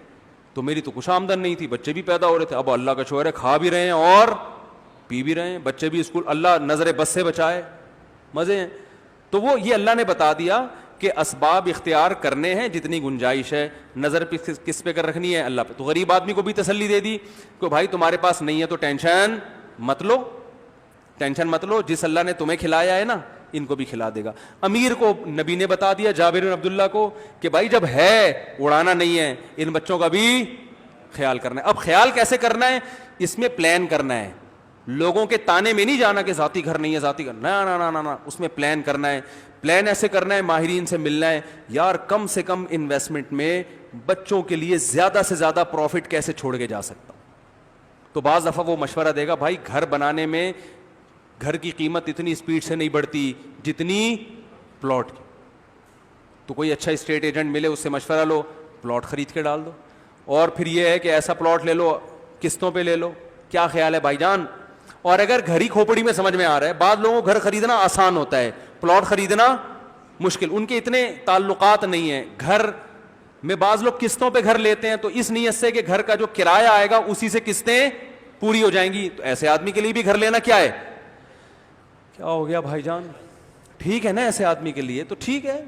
تو میری تو کچھ آمدن نہیں تھی, بچے بھی پیدا ہو رہے تھے, اب اللہ کا شکر ہے کھا بھی رہے ہیں اور پی بھی رہے ہیں, بچے بھی اسکول, اللہ نظر بس سے بچائے, مزے ہیں. تو وہ یہ اللہ نے بتا دیا کہ اسباب اختیار کرنے ہیں جتنی گنجائش ہے, نظر کس پہ کر رکھنی ہے, اللہ پہ. تو غریب آدمی کو بھی تسلی دے دی کہ بھائی تمہارے پاس نہیں ہے تو ٹینشن مت لو, ٹینشن مت لو, جس اللہ نے تمہیں کھلایا ہے نا ان کو بھی کھلا دے گا. امیر کو نبی نے بتا دیا, جابر بن عبداللہ کو, کہ بھائی جب ہے اڑانا نہیں ہے, ان بچوں کا بھی خیال کرنا ہے. اب خیال کیسے کرنا ہے, اس میں پلان کرنا ہے, لوگوں کے تانے میں نہیں جانا کہ ذاتی گھر نہیں ہے, ذاتی گھر نہ, اس میں پلان کرنا ہے. پلان ایسے کرنا ہے, ماہرین سے ملنا ہے, یار کم سے کم انویسٹمنٹ میں بچوں کے لیے زیادہ سے زیادہ پروفٹ کیسے چھوڑ کے جا سکتا. تو بعض دفعہ وہ مشورہ دے گا بھائی گھر بنانے میں گھر کی قیمت اتنی اسپیڈ سے نہیں بڑھتی جتنی پلاٹ کی, تو کوئی اچھا اسٹیٹ ایجنٹ ملے اس سے مشورہ لو, پلاٹ خرید کے ڈال دو. اور پھر یہ ہے کہ ایسا پلاٹ لے لو قسطوں پہ لے لو, کیا خیال ہے بھائی جان. اور اگر گھر ہی کھوپڑی میں سمجھ میں آ رہا ہے, بعض لوگوں کو گھر خریدنا آسان ہوتا ہے, پلاٹ خریدنا مشکل, ان کے اتنے تعلقات نہیں ہیں گھر میں. بعض لوگ قسطوں پہ گھر لیتے ہیں تو اس نیت سے کہ گھر کا جو کرایہ آئے گا اسی سے قسطیں پوری ہو جائیں گی, تو ایسے آدمی کے لیے بھی گھر لینا کیا ہے, کیا ہو گیا بھائی جان؟ ٹھیک ہے نا ایسے آدمی کے لیے تو ٹھیک ہے,